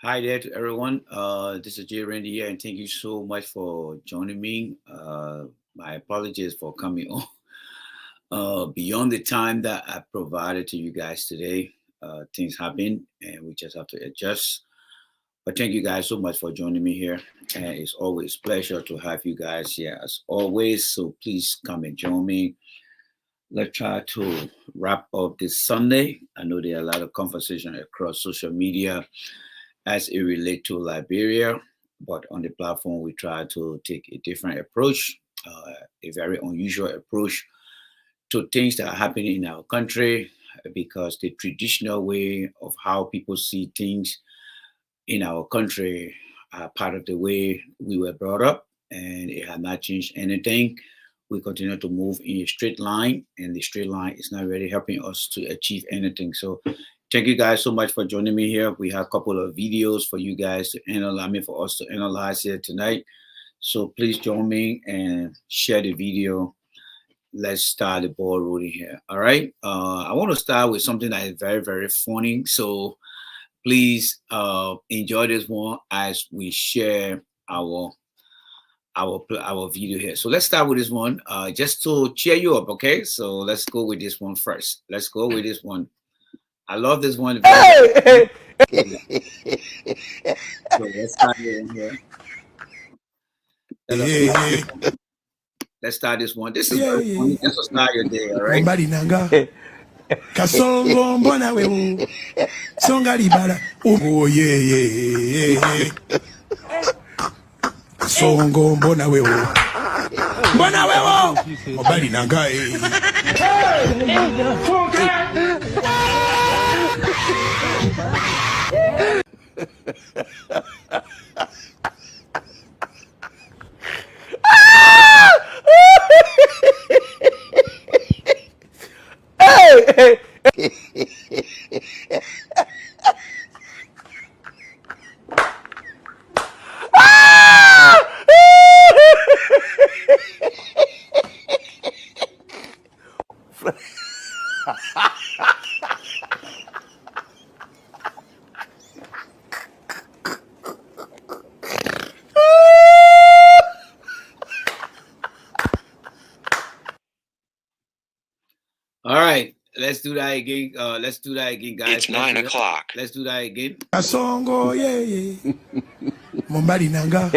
Hi there to everyone. This is Jay Randy here, and thank you so much for joining me. My apologies for coming on beyond the time that I provided to you guys today. Things happen, and we just have to adjust. But thank you guys so much for joining me here, and it's always a pleasure to have you guys here as always. So please come and join me. Let's try to wrap up this Sunday. I know there are a lot of conversation across social media as it relates to Liberia. But on the platform, we try to take a different approach, a very unusual approach to things that are happening in our country because the traditional way of how people see things in our country are part of the way we were brought up, and it has not changed anything. We continue to move in a straight line, and the straight line is not really helping us to achieve anything. So thank you guys so much for joining me here. We have a couple of videos for you guys to analyze, for us to analyze here tonight. So please join me and share the video. Let's start the ball rolling here. All right. I want to start with something that is very, very funny. So please enjoy this one as we share our video here. So let's start with this one, just to cheer you up. Okay. So let's go with this one first. Let's go with this one. I love this one. Very, so let's start it in here. Let's start this one. This is very funny. This was not your day, all right? Kasongo mbona wewe songa libala oh yeah Kasongo mbona wewe mobali nanga All right, let's do that again. Let's do that again, guys. It's 9 o'clock. Let's do that again. Kasongo yeah mobali nanga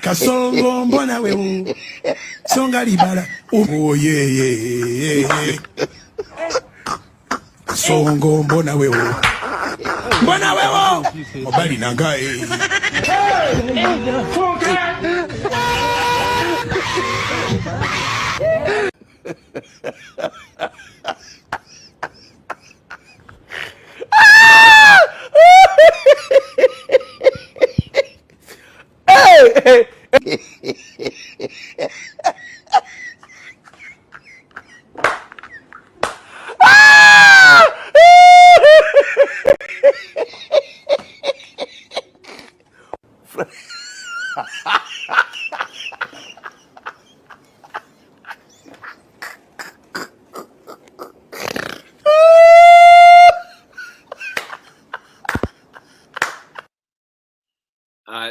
Kasongo mbona wewe songa libala oh yeah Kasongo mbona wewe mobali nanga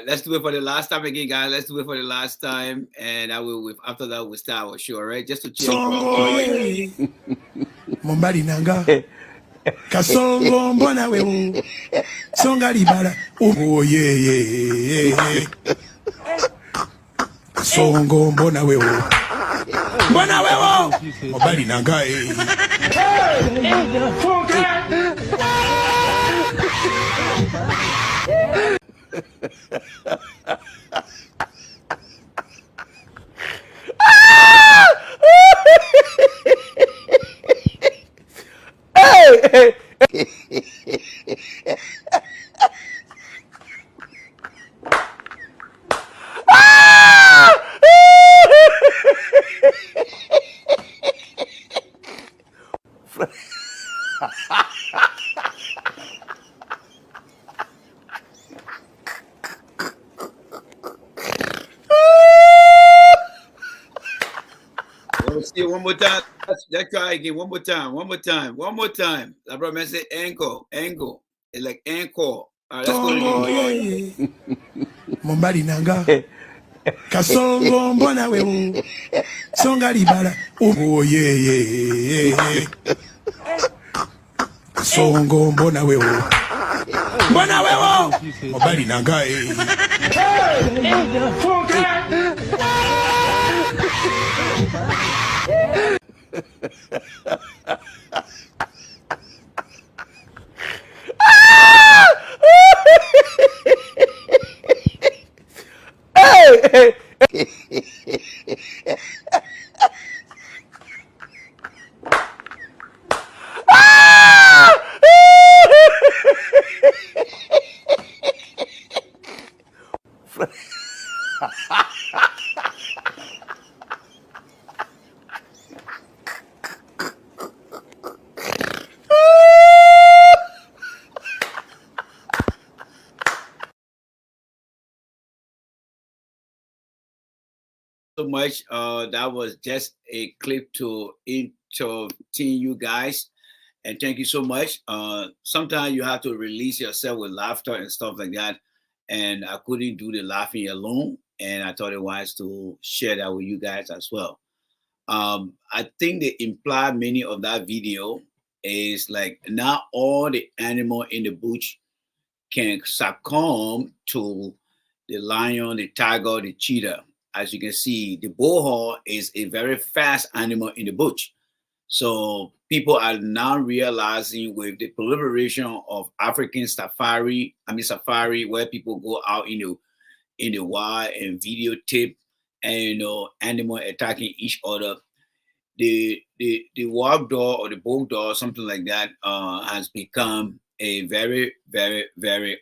Let's do it for the last time again, guys. Let's do it for the last time, and I will. After that, we'll start our show, right? Just to cheer. Mombali nanga Kasongo mbona wewe songa libala oh yeah Kasongo mbona wewe mobali nanga Let's see it one more time. Let's try again. One more time. One more time. One more time. I brought me say ankle. It's like ankle. Let's go to Songo you. ye Mombali nanga Kasongo mbona wewe Songa libala Oh yeah Kasongo mbona wewe Mbona wewe Mombali nanga So much. That was just a clip to entertain you guys. And thank you so much. Sometimes you have to release yourself with laughter and stuff like that. And I couldn't do the laughing alone. And I thought it wise to share that with you guys as well. I think the implied meaning of that video is like not all the animal in the bush can succumb to the lion, the tiger, the cheetah. As you can see, the bull is a very fast animal in the bush. So people are now realizing with the proliferation of African safari, where people go out in the wild and videotape and animal attacking each other. The wild dog or the bull dog, something like that, has become a very, very, very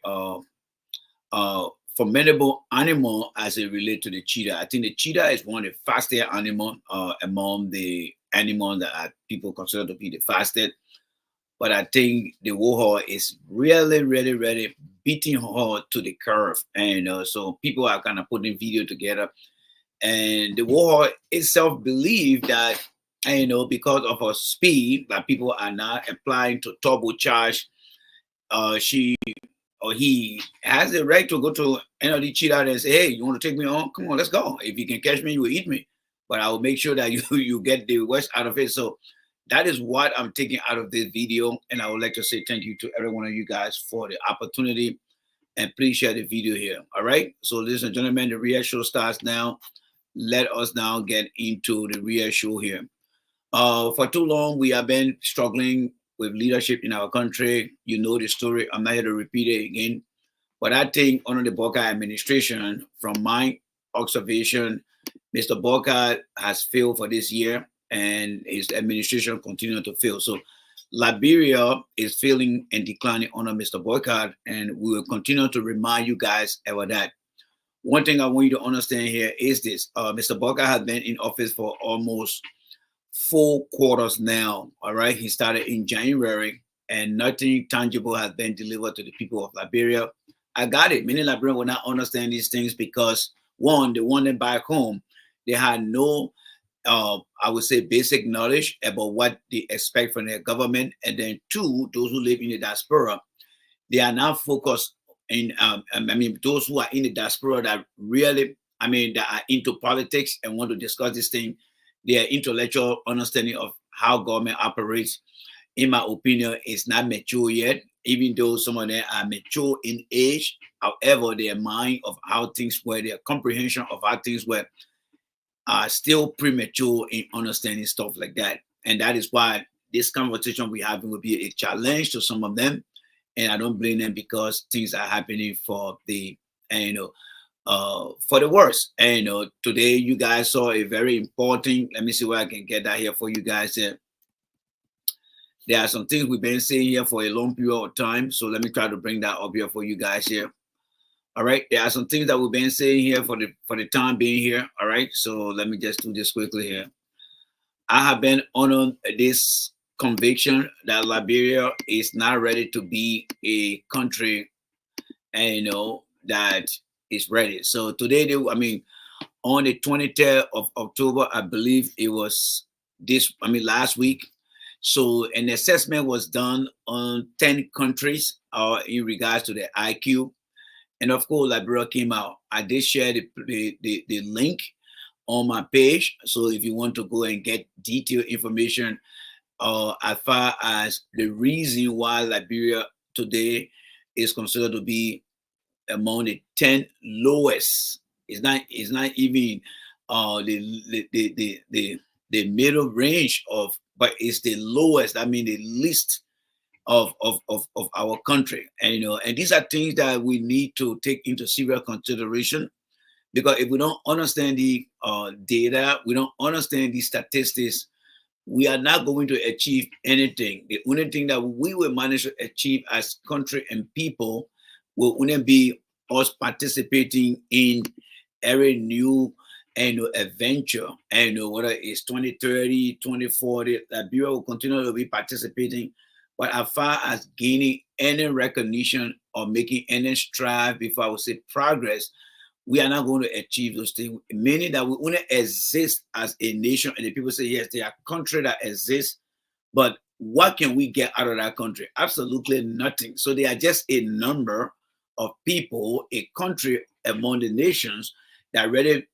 formidable animal as it relates to the cheetah. I think the cheetah is one of the fastest animal among the animals that people consider to be the fastest. But I think the warhol is really, really, really beating her to the curve. And so people are kind of putting video together. And the warhol itself believe that, because of her speed, that people are now applying to turbocharge. She or he has the right to go to any cheetah and say, hey, you want to take me on? Come on, let's go. If you can catch me, you will eat me. But I will make sure that you get the worst out of it. So that is what I'm taking out of this video. And I would like to say thank you to every one of you guys for the opportunity. And please share the video here. All right. So ladies and gentlemen, the real show starts now. Let us now get into the real show here. For too long, we have been struggling with leadership in our country. You know the story. I'm not here to repeat it again. But I think under the Boakai administration, from my observation, Mr. Boakai has failed for this year and his administration continues to fail. So Liberia is failing and declining under Mr. Boakai, and we will continue to remind you guys about that. One thing I want you to understand here is this. Mr. Boakai has been in office for almost 4 quarters now. All right. He started in January and nothing tangible has been delivered to the people of Liberia. I got it. Many Liberians will not understand these things because one, they wanted back home. They had no, I would say, basic knowledge about what they expect from their government. And then two, those who live in the diaspora, they are now focused in, those who are in the diaspora that really, that are into politics and want to discuss this thing. Their intellectual understanding of how government operates, in my opinion, is not mature yet, even though some of them are mature in age. However, their mind of how things work, their comprehension of how things work are still premature in understanding stuff like that. And that is why this conversation we're having will be a challenge to some of them. And I don't blame them because things are happening for the, for the worst. And today you guys saw a very important, let me see where I can get that here for you guys. There are some things we've been saying here for a long period of time. So let me try to bring that up here for you guys here. All right. There are some things that we've been saying here for the time being here. All right. So let me just do this quickly here. I have been on this conviction that Liberia is not ready to be a country, and that is ready. So today, on the 23rd of October, I believe it was last week. So an assessment was done on 10 countries in regards to the IQ. And of course, Liberia came out. I did share the link on my page. So if you want to go and get detailed information as far as the reason why Liberia today is considered to be among the 10 lowest. It's not even the middle range of, but it's the lowest. I mean the least of our country. And and these are things that we need to take into serious consideration, because if we don't understand the data, we don't understand the statistics, we are not going to achieve anything. The only thing that we will manage to achieve as country and people will only be us participating in every new adventure. And whether it's 2030, 2040, Liberia will continue to be participating. But as far as gaining any recognition or making any strive, before I would say progress, we are not going to achieve those things. Meaning that we only exist as a nation, and the people say, yes, they are a country that exists, but what can we get out of that country? Absolutely nothing. So they are just a number of people, a country among the nations that really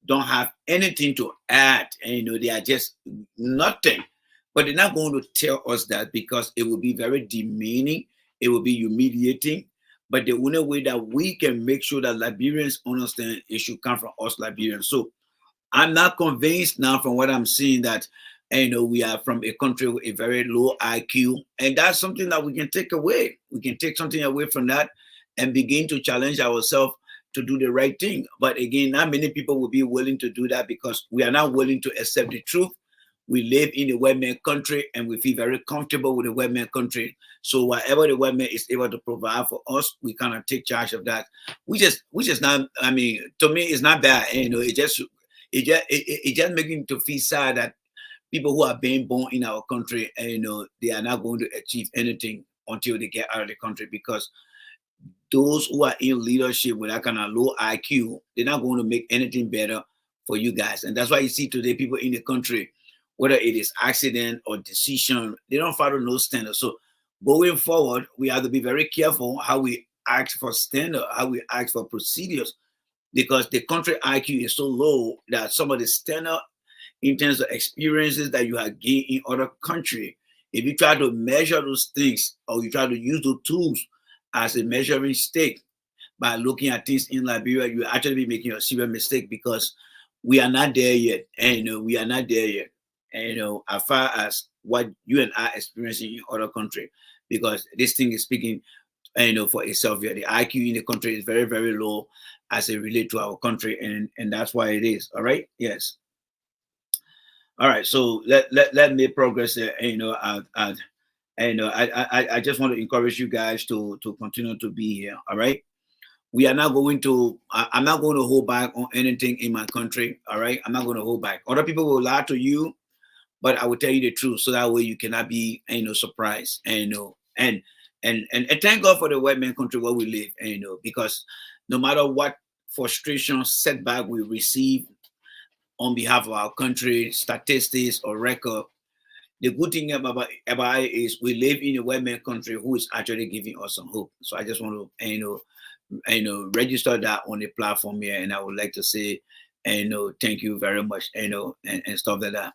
don't have anything to add. And they are just nothing. But they're not going to tell us that, because it will be very demeaning, it will be humiliating. But the only way that we can make sure that Liberians understand, it should come from us Liberians. So I'm not convinced now from what I'm seeing that we are from a country with a very low IQ, and that's something that we can take away. We can take something away from that and begin to challenge ourselves to do the right thing. But again, not many people will be willing to do that, because we are not willing to accept the truth. We live in a white man country, and we feel very comfortable with the white man country. So whatever the white man is able to provide for us, we kind of take charge of that. We just not. I mean, to me, it's not bad. It just making to feel sad that people who are being born in our country, and they are not going to achieve anything until they get out of the country, because those who are in leadership with that kind of low IQ, they're not going to make anything better for you guys. And that's why you see today people in the country, whether it is accident or decision, they don't follow no standards. So going forward, we have to be very careful how we ask for standard, how we ask for procedures, because the country IQ is so low that some of the standard in terms of experiences that you have gained in other country, if you try to measure those things, or you try to use those tools as a measuring stick by looking at things in Liberia, you actually be making a serious mistake, because we are not there yet. And we are not there yet. And as far as what you and I experiencing in other country, because this thing is speaking for itself here. The IQ in the country is very, very low as it relates to our country, and that's why it is. All right. Yes. All right. So let me progress there. I just want to encourage you guys to continue to be here. All right. We are not going to. I'm not going to hold back on anything in my country. All right. I'm not going to hold back. Other people will lie to you, but I will tell you the truth, so that way you cannot be surprised. And thank God for the white man country where we live. Because no matter what frustration, setback we receive on behalf of our country, statistics or record, the good thing about it is we live in a white man country who is actually giving us some hope. So I just want to register that on the platform here, and I would like to say thank you very much, and stuff like that.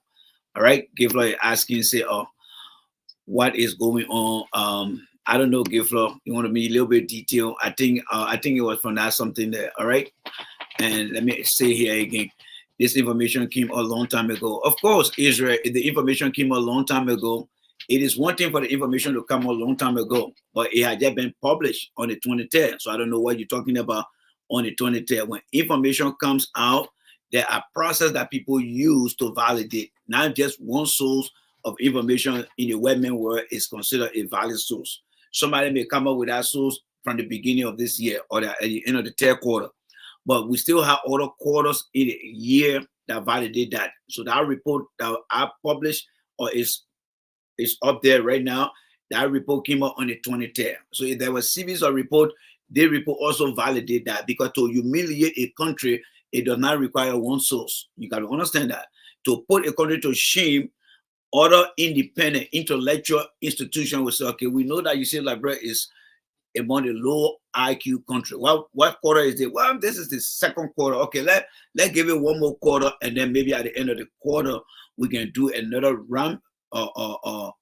All right, Giflo asking, say, what is going on? I don't know, Giflo. You want to be a little bit detailed? I think it was from that something there. All right, and let me say here again. This information came a long time ago. Of course, Israel, the information came a long time ago. It is one thing for the information to come a long time ago, but it had just been published on the 23rd. So I don't know what you're talking about on the 23rd. When information comes out, there are processes that people use to validate. Not just one source of information in the webman world is considered a valid source. Somebody may come up with that source from the beginning of this year or at the end of the third quarter. But we still have other quarters in a year that validate that. So that report that I published or is up there right now, that report came out on the 23rd. So if there was a series of reports, they report also validate that, because to humiliate a country, it does not require one source. You got to understand that. To put a country to shame other independent intellectual institution will say, okay, we know that you say Liberia is among the low IQ country. What quarter is it? Well, this is the second quarter. Okay, let's give it one more quarter, and then maybe at the end of the quarter we can do another round or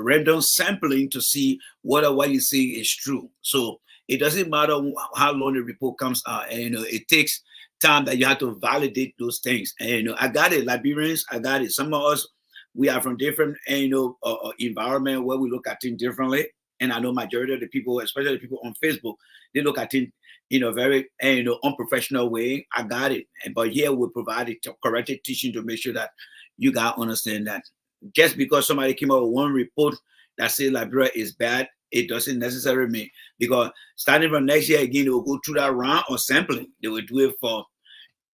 random sampling to see whether what you see is true. So it doesn't matter how long the report comes out, and it takes time that you have to validate those things. And I got it, Liberians, I got it. Some of us, we are from different environment where we look at things differently. And I know majority of the people, especially the people on Facebook, they look at it in a very unprofessional way. I got it. But here we provide corrected teaching to make sure that you guys understand that just because somebody came out with one report that says Liberia is bad, it doesn't necessarily mean, because starting from next year again, they will go through that round of sampling. They will do it for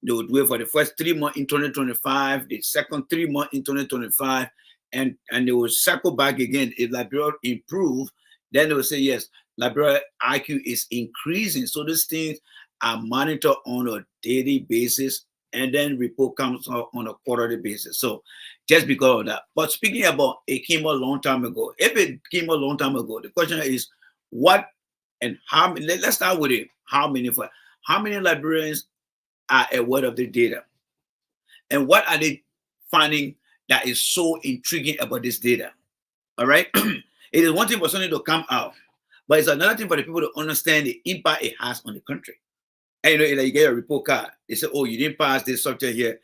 the first 3 months in 2025, the second 3 months in 2025, and they will circle back again. If Liberia improve, then they will say, yes, Liberia IQ is increasing. So these things are monitored on a daily basis, and then report comes out on a quarterly basis. So just because of that. But speaking about it came a long time ago. If it came a long time ago, the question is what and how many. Let's start with it. How many Liberians are aware of the data? And what are they finding that is so intriguing about this data? All right. It is one thing for something to come out, but it's another thing for the people to understand the impact it has on the country. And you get a report card. They say, oh, you didn't pass this subject here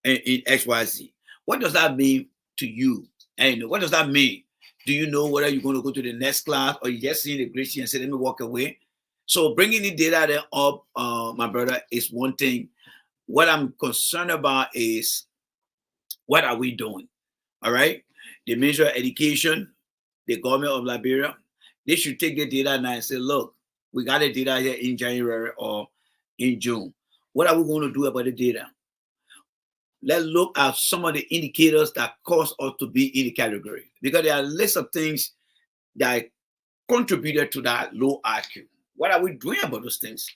in XYZ. What does that mean to you? And what does that mean? Do you know whether you're going to go to the next class, or you just see the grade sheet and say, let me walk away? So bringing the data there up, my brother, is one thing. What I'm concerned about is, what are we doing? All right. The Ministry of Education, the government of Liberia, they should take the data now and say, look, we got the data here in January or in June. What are we going to do about the data? Let's look at some of the indicators that cause us to be in the category, because there are lists of things that contributed to that low IQ. What are we doing about those things?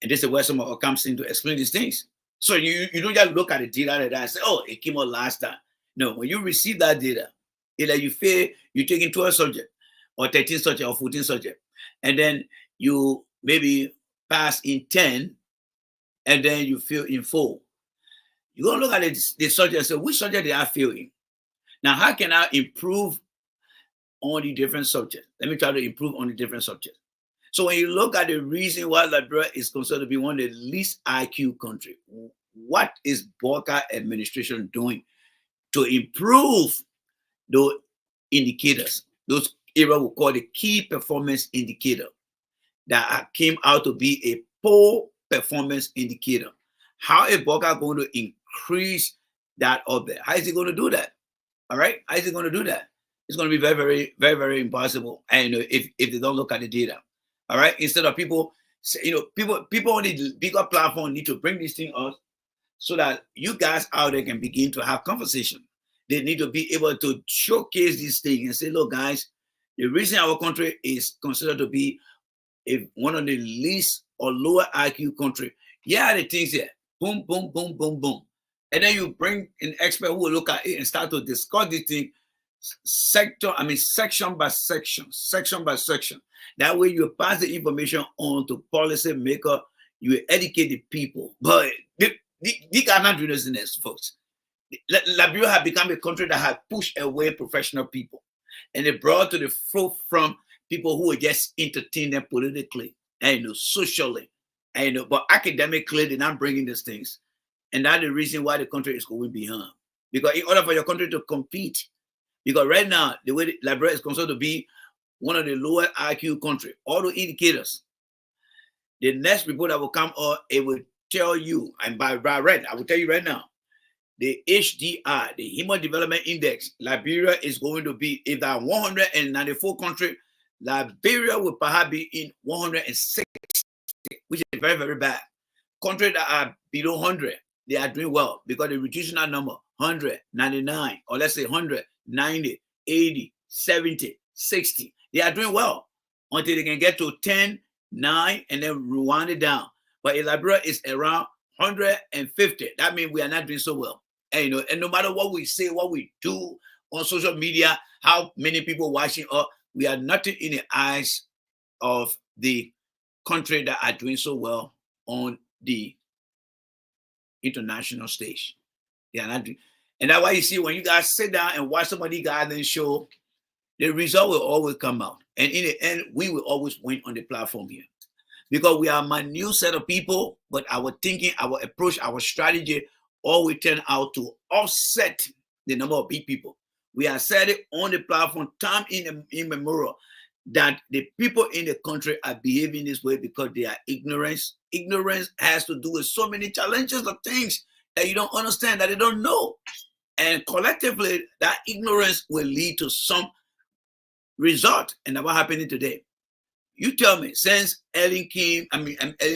And this is where some of us comes in to explain these things. So you don't just look at the data and say, oh, it came out last time. No, when you receive that data, either you fail, you take in 12 subjects or 13 subjects or 14 subjects, and then you maybe pass in 10, and then you fail in 4. You're going to look at the subject and say, which subject did I fail in? Now, how can I improve on the different subjects? Let me try to improve on the different subjects. So when you look at the reason why Liberia is considered to be one of the least IQ countries, what is Boakai administration doing to improve those indicators, those areas we call the key performance indicator, that came out to be a poor performance indicator? How is Boakai going to increase that up there? How is he going to do that? All right, how is he going to do that? It's going to be very, very, very, very impossible. And if they don't look at the data, all right. Instead of people on the bigger platform need to bring this thing up so that you guys out there can begin to have conversation. They need to be able to showcase these things and say, look, guys, the reason our country is considered to be one of the least or lower IQ country, yeah, the things here, boom, boom, boom, boom, boom. And then you bring an expert who will look at it and start to discuss this thing section by section. That way you pass the information on to policy maker, you educate the people. But they cannot do this, folks. Liberia has become a country that has pushed away professional people, and they brought to the forefront people who will just entertain them politically and socially, but academically they're not bringing these things. And that's the reason why the country is going behind. Because in order for your country to compete, because right now, the way Liberia is considered to be one of the lower IQ countries, all the indicators, the next report that will come out, it will tell you, and by right, I will tell you right now, the HDI, the Human Development Index, Liberia is going to be, if there are 194 countries, Liberia will perhaps be in 160, which is very, very bad. Countries that are below 100, they are doing well because they're reducing that number, 100, 99, or let's say 100, 90, 80, 70, 60. They are doing well until they can get to 10, 9, and then rewind it down. But in Liberia, it's around 150. That means we are not doing so well. And no matter what we say, what we do, on social media, how many people watching us. We are nothing in the eyes of the country that are doing so well on the international stage. They are not doing, and that's why you see when you guys sit down and watch somebody guys show, the result will always come out. And in the end, we will always win on the platform here. Because we are a new set of people, but our thinking, our approach, our strategy always turn out to offset the number of big people. We are said it on the platform time in memorial that the people in the country are behaving this way because they are ignorance. Ignorance has to do with so many challenges of things that you don't understand, that they don't know. And collectively, that ignorance will lead to some result. And that's what happening today. You tell me, since Ellen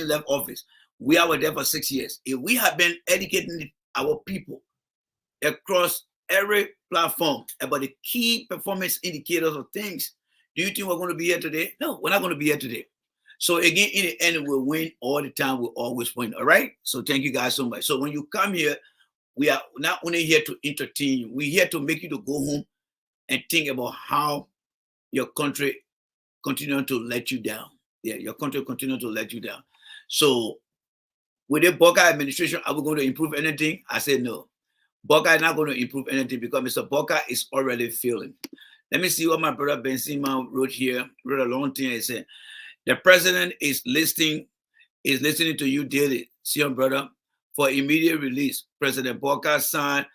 left office, we were there for 6 years. If we have been educating our people across every platform about the key performance indicators of things, do you think we're going to be here today? No, we're not going to be here today. So again, in the end, we'll win all the time. We'll always win. All right. So thank you guys so much. So when you come here, we are not only here to entertain you, we're here to make you to go home and think about how your country continue to let you down. Yeah, your country continue to let you down. So with the Boakai administration, are we going to improve anything? I said no. Boakai is not going to improve anything because Mr. Boakai is already failing. Let me see what my brother Benzema wrote here. Wrote a long thing. He said, the president is listening to you daily, see your brother, for immediate release. President Boakai signed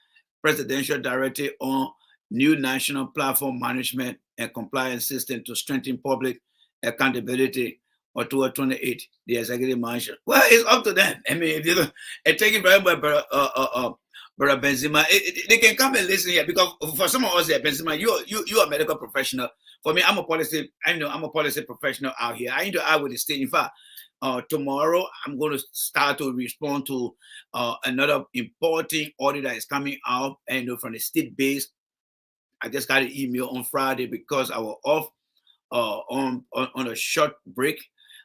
presidential directive on new national platform management and compliance system to strengthen public accountability October 28, the executive mansion. Well, it's up to them. I mean, and thank you very much, brother Benzema. They can come and listen here because for some of us here, Benzema, you are a medical professional. For me, I'm a policy professional out here. I need to act with the state. In fact, tomorrow I'm going to start to respond to another important audit that is coming out, and from the state base. I just got an email on Friday because I was off on a short break.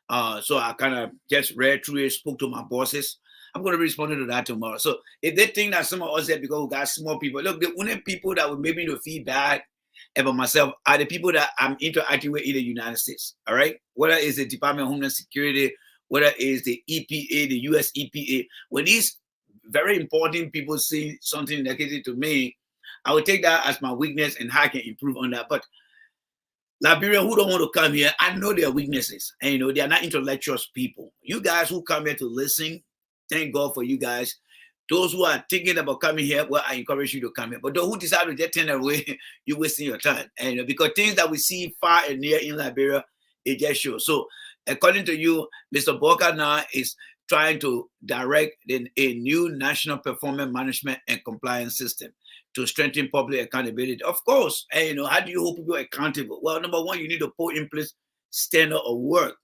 So I kind of just read through it, spoke to my bosses. I'm going to respond to that tomorrow. So if they think that some of us here, because we got small people, look, the only people that will make me to feel bad about myself are the people that I'm interacting with in the United States. All right. Whether it's the Department of Homeland Security, whether it's the EPA, the US EPA, when these very important people say something negative to me, I will take that as my weakness and how I can improve on that. But Liberia, who don't want to come here, I know their weaknesses. And, they are not intellectual people. You guys who come here to listen, thank God for you guys. Those who are thinking about coming here, well, I encourage you to come here. But those who decide to just turn away, you're wasting your time. And because things that we see far and near in Liberia, it just shows. So according to you, Mr. Boakai now is trying to direct a new national performance management and compliance system to strengthen public accountability. Of course, and how do you hold people accountable? Well, number one, you need to put in place standard of work.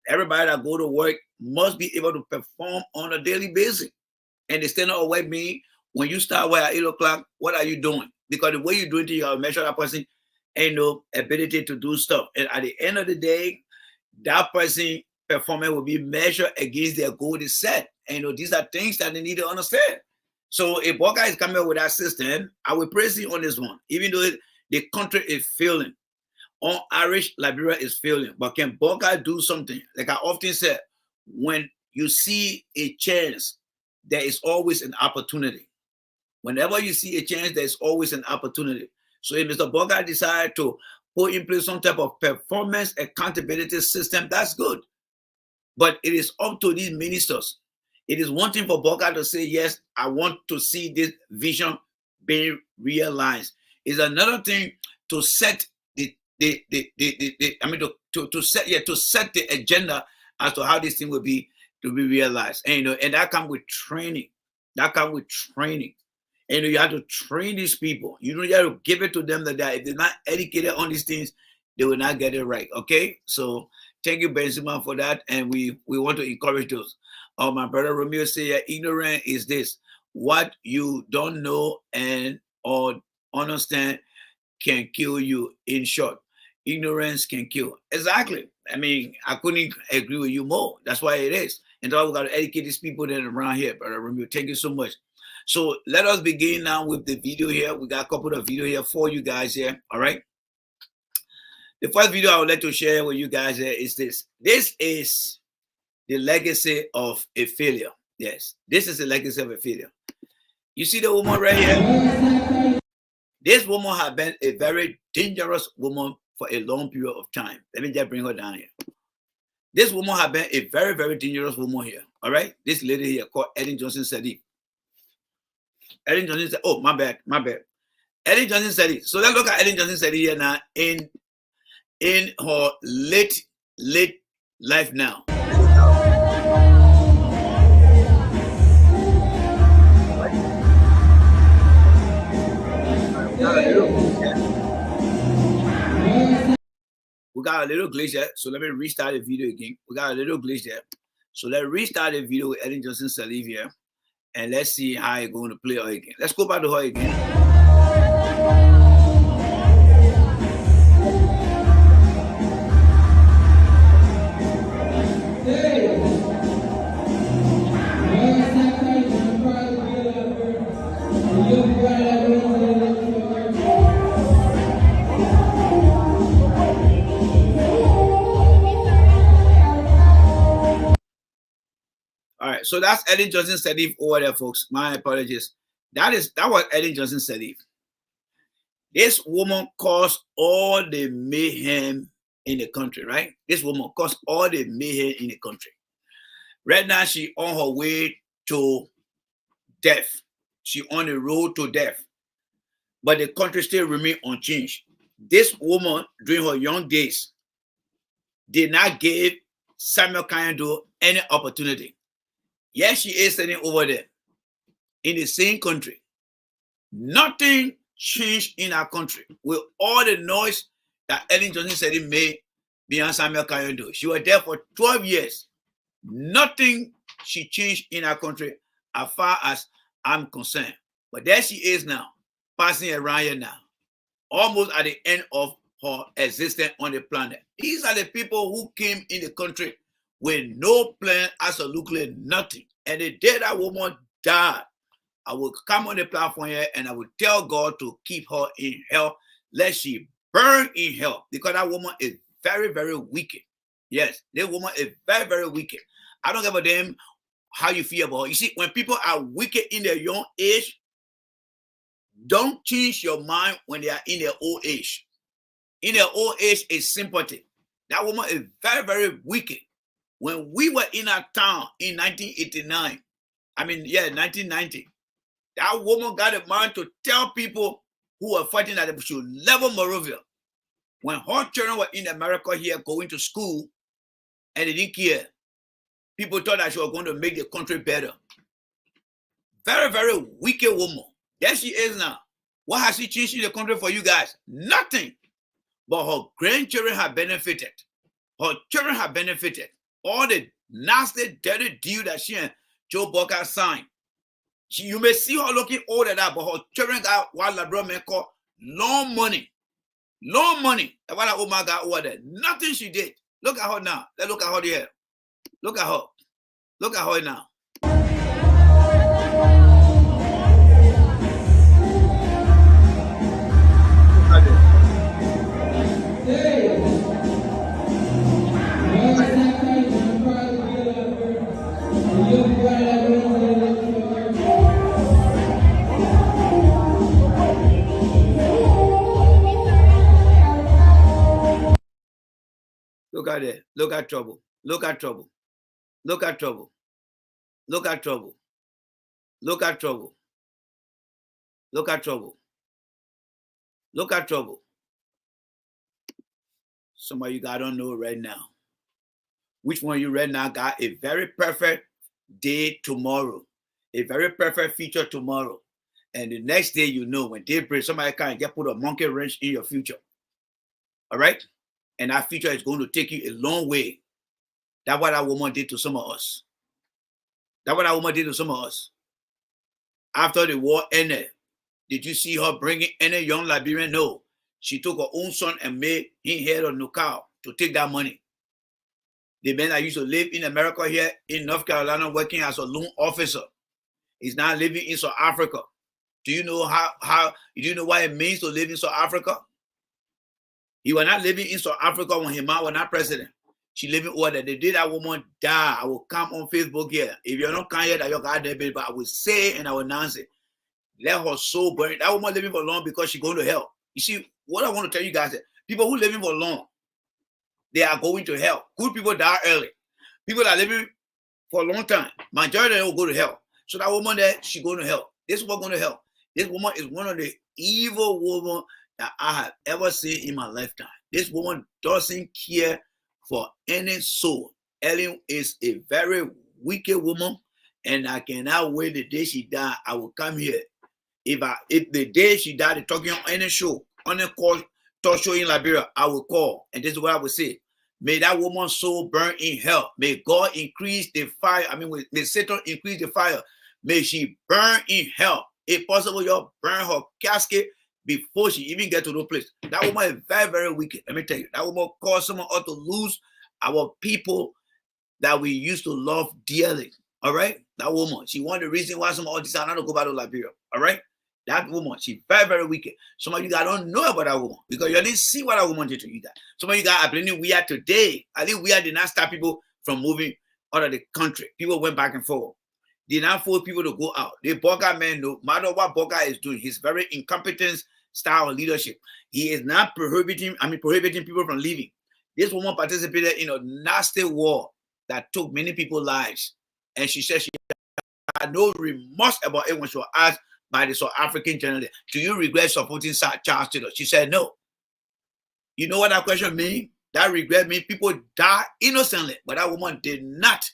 Everybody that go to work must be able to perform on a daily basis. And the standard of work means when you start work at 8 o'clock, what are you doing? Because the way you do it, you have to measure that person ain't no ability to do stuff. And at the end of the day, that person performance will be measured against their goal is set. And these are things that they need to understand. So if Boakai is coming up with that system, I will praise him on this one, even though the country is failing. On Irish, Liberia is failing. But can Boakai do something? Like I often said, when you see a chance, there is always an opportunity. Whenever you see a chance, there's always an opportunity. So if Mr. Boakai decides to put in place some type of performance accountability system, that's good. But it is up to these ministers. It is one thing for Boakai to say, yes, I want to see this vision being realized. It's another thing to set to set the agenda as to how this thing will be to be realized. And that comes with training. And you have to train these people. You have to give it to them that if they're not educated on these things, they will not get it right. Okay, so thank you, Benzema, for that, and we want to encourage those. My brother Romeo said, ignorant is this: what you don't know and or understand can kill you. In short, ignorance can kill. Exactly. I mean, I couldn't agree with you more. That's why it is. And so we got to educate these people that are around here, brother Romeo. Thank you so much. So let us begin now with the video here. We got a couple of video here for you guys here. All right. The first video I would like to share with you guys here is this. This is the legacy of a failure. Yes, this is the legacy of a failure. You see the woman right here? This woman has been a very dangerous woman for a long period of time. Let me just bring her down here. This woman has been a very, very dangerous woman here. All right. This lady here called Ellen Johnson Sirleaf. Ellen Johnson said, oh, my bad. Ellen Johnson Sirleaf. So let's look at Ellen Johnson Sirleaf here now in her late life now. We got a little glitch there, so let me restart the video again. We got a little glitch there, so let's restart the video with Ellen Johnson Sirleaf here, and let's see how it's going to play her again. Let's go back to her again. All right, so that's Ellen Johnson Sirleaf over there, folks. My apologies. That was Ellen Johnson Sirleaf. This woman caused all the mayhem in the country, right? This woman caused all the mayhem in the country. Right now, she on her way to death. She on the road to death. But the country still remain unchanged. This woman, during her young days, did not give Samuel Kanyando any opportunity. Yes, she is sitting over there in the same country. Nothing changed in our country with all the noise that Ellen Johnson Sirleaf made behind Samuel Kanyando. She was there for 12 years. Nothing she changed in our country as far as I'm concerned. But there she is now, passing around here now, almost at the end of her existence on the planet. These are the people who came in the country with no plan, absolutely nothing. And the day that woman died, I will come on the platform here and I will tell God to keep her in hell, let she burn in hell, because that woman is very, very wicked. Yes, this woman is very, very wicked. I don't give a damn how you feel about her. You see, when people are wicked in their young age, don't change your mind when they are in their old age. In their old age is sympathy. That woman is very, very wicked. When we were in our town in 1989, 1990, that woman got a mind to tell people who were fighting that they should level Morovia. When her children were in America here going to school and they didn't care, people thought that she was going to make the country better. Very, very wicked woman. There she is now. What has she changed in the country for you guys? Nothing. But her grandchildren have benefited. Her children have benefited. All the nasty, dirty deal that she and Joe Boakai signed. You may see her looking old at that, but her children got what Labrador men call long money. Long money. That's what that old man got over there. Nothing she did. Look at her now. Let's look at her there. Look at her. Look at her now. Look at it. Look at trouble. Look at trouble. Look at trouble. Look at trouble. Look at trouble. Look at trouble. Look at trouble. Some of you guys don't know right now. Which one you right now got a very perfect day tomorrow. A very perfect future tomorrow. And the next day, you know, when day breaks, somebody can get put a monkey wrench in your future. All right? And that future is going to take you a long way. That's what that woman did to some of us. That's what that woman did to some of us. After the war ended, did you see her bringing any young Liberian? No. She took her own son and made him head of Nukau to take that money. The man that used to live in America here in North Carolina working as a loan officer. He's not living in South Africa. Do you know do you know what it means to live in South Africa? He was not living in South Africa when his mom was not president. She living over there. The day that woman die, I will come on Facebook here. If you're not kind yet, that you got there, but I will say it and I will announce it. Let her soul burn. That woman living for long because she's going to hell. You see, what I want to tell you guys is people who living for long, they are going to hell. Good people die early. People that are living for a long time, majority of them will go to hell. So that woman there, she going to hell. This woman going to hell. This woman is one of the evil women that I have ever seen in my lifetime. This woman doesn't care for any soul. Ellen is a very wicked woman, and I cannot wait the day she died. I will come here. If the day she died, talking on any show, on a call, talk show in Liberia, I will call, and this is what I will say. May that woman's soul burn in hell. May God increase the fire. May Satan increase the fire. May she burn in hell. If possible, you burn her casket before she even get to the place. That woman is very, very wicked. Let me tell you, that woman caused someone ought to lose our people that we used to love dearly. All right, that woman, she one of the reasons why some of us decided not to go back to Liberia. All right, that woman, she's very, very wicked. Some of you guys don't know about that woman because you didn't see what that woman did to you guys. Some of you guys are blaming we are today. I think we are did not stop people from moving out of the country. People went back and forth. Did not force people to go out. The Boakai man, no matter what Boakai is doing, his very incompetent style of leadership. He is not prohibiting people from leaving. This woman participated in a nasty war that took many people's lives. And she said she had no remorse about it when she was asked by the South African journalist, do you regret supporting Charles Taylor? She said no. You know what that question means? That regret means people die innocently. But that woman did not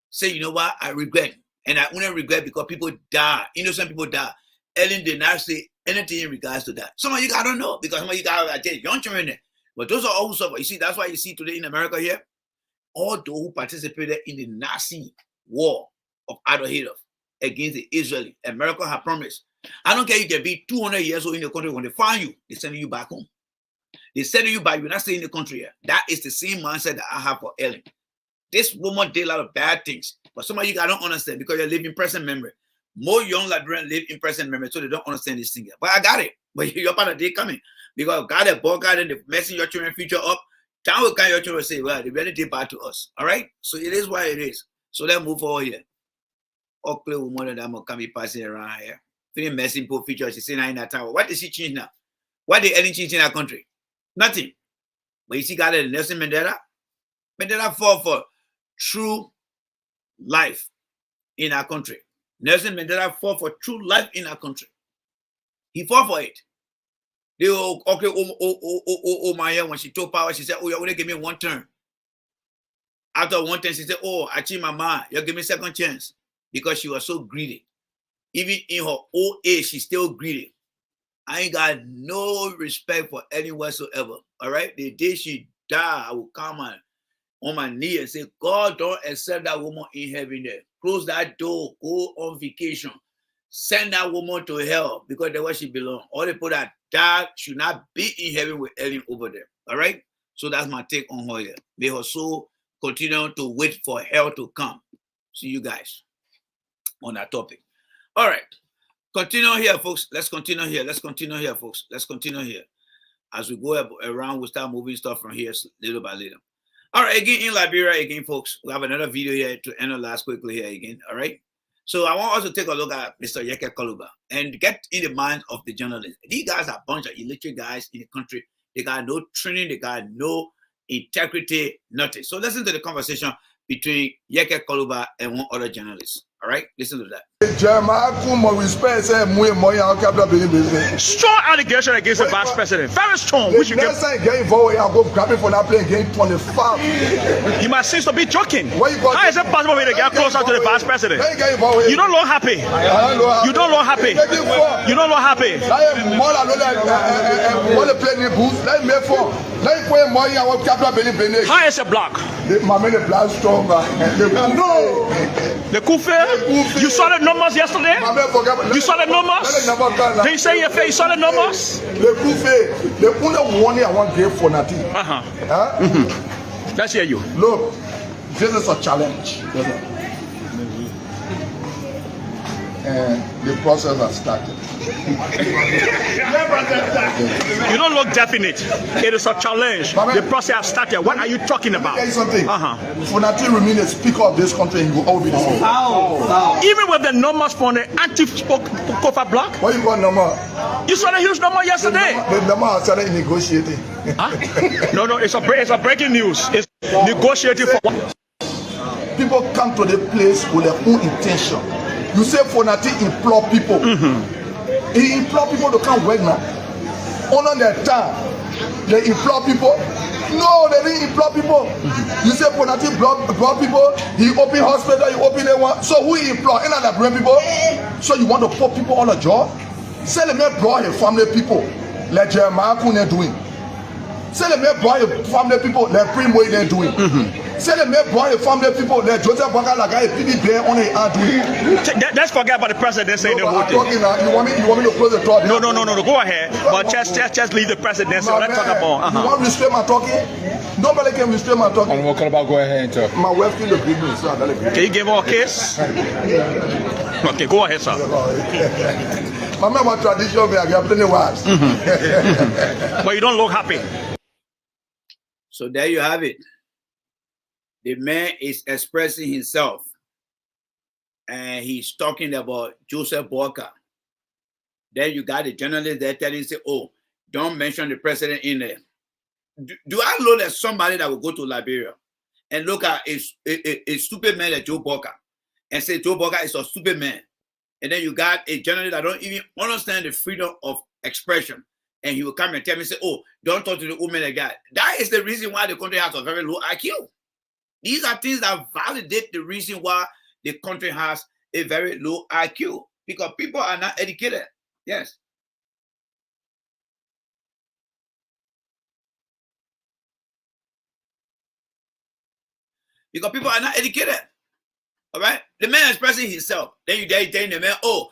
say, you know what, I regret. And I only regret because people die. Innocent people die. Ellen did not say anything in regards to that. Some of you guys don't know because some of you guys are young children there. But those are all suffer. You see, that's why you see today in America here, all those who participated in the Nazi war of Adolf Hitler against the Israeli. America has promised. I don't care you can be 200 years old in the country. When they find you, they're sending you back home. They're sending you back. You're not staying in the country here. That is the same mindset that I have for Ellen. This woman did a lot of bad things. But some of you guys don't understand because you live in present memory. More young Liberians live in present memory, so they don't understand this thing. But I got it. But you're part of the day coming. Because God had Boakai and the messing your children future up. Time will come, your children say, well, they really did bad to us. All right? So it is what it is. So let's move forward here. Ugly woman that I'm going to be passing around here. Feeling messing poor future. She's saying in that tower. What did she change now? What did Ellen change in our country? Nothing. But you see, God had Nelson Mandela. Mandela fought for true life in our country. Nelson Mandela fought for true life in our country. He fought for it. They were okay, Maya, when she took power, she said, oh, you only give me one term. After one term, she said, oh, I changed my mind. You give me second chance. Because she was so greedy. Even in her old age, she's still greedy. I ain't got no respect for any whatsoever. All right? The day she died, I will come on my knee and say, God, don't accept that woman in heaven there. Close that door, go on vacation. Send that woman to hell because that's where she belongs. All the people that died should not be in heaven with Ellen over there. All right? So that's my take on her here. May her soul continue to wait for hell to come. See you guys on that topic. All right. Continue here, folks. Let's continue here. Let's continue here, folks. Let's continue here. As we go around, we'll start moving stuff from here little by little. All right, again, in Liberia, again, folks, we have another video here to analyze quickly here again, all right? So I want us to take a look at Mr. Yeke Koluba and get in the minds of the journalists. These guys are a bunch of illiterate guys in the country. They got no training. They got no integrity, nothing. So listen to the conversation between Yeke Koluba and one other journalist. All right, listen to that. Strong allegation against the vice president. Very strong. Which you get involved, I'll go grabbing for that plane game 25. He must seem to be joking. How is it possible to get closer to the vice president? You don't look happy. You don't look happy. You don't look happy. How is it black? No. The Kufe, you saw the numbers yesterday? You saw the numbers? Did you say your face? You saw the numbers? The Kufe, the only warning I want to give for nothing. Let's hear you. Look, this is a challenge. and the process has started. You don't look definite. It is a challenge. The process has started. What are you talking about? Let me tell you something. Fonati remain the speaker of this country, and he will always be the same. Even with the numbers from the anti-Kofa block? What you got number? You saw the huge number yesterday. The number has started negotiating. Huh? No, it's a breaking news. It's negotiating for what? People come to the place with their own intention. You say Fonati implore people. He implore people to come work now. Honor their time. They implore people. No, they didn't implore people. You say Fonati implore people. He open hospital, he open the one. So who he implore? Ain't that bring people? So you want to put people on a job? Say the man brought his family people. Like Jeremiah Kune doing. Say the man brought his family people. Like Primo they doing. Say the man brought his family people. Like Joseph Boakai like a PB bear on the hand doing. Let's forget about the president saying the whole thing. You want me to close the door? No. Go ahead. But just leave the presidency. Let's talk about. You want to restrain my talking? Nobody can restrain my talking. And what about go ahead and talk? My wife still agree with me, so I gotta agree. Can you give her a kiss? Okay, go ahead, sir. My man was traditional, I got plenty wives. But you don't look happy. So there you have it. The man is expressing himself, and he's talking about Joseph Boakai. Then you got the journalist there telling you, say, oh, don't mention the president in there. Do I know that somebody that will go to Liberia and look at a stupid man like Joe Boakai and say Joe Boakai is a stupid man? And then you got a journalist that don't even understand the freedom of expression, and he will come and tell me, say, oh, don't talk to the woman like that. That is the reason why the country has a very low IQ. These are things that validate the reason why the country has a very low IQ, because people are not educated. Yes. Because people are not educated. All right, the man expressing himself. Then you tell the man, "Oh,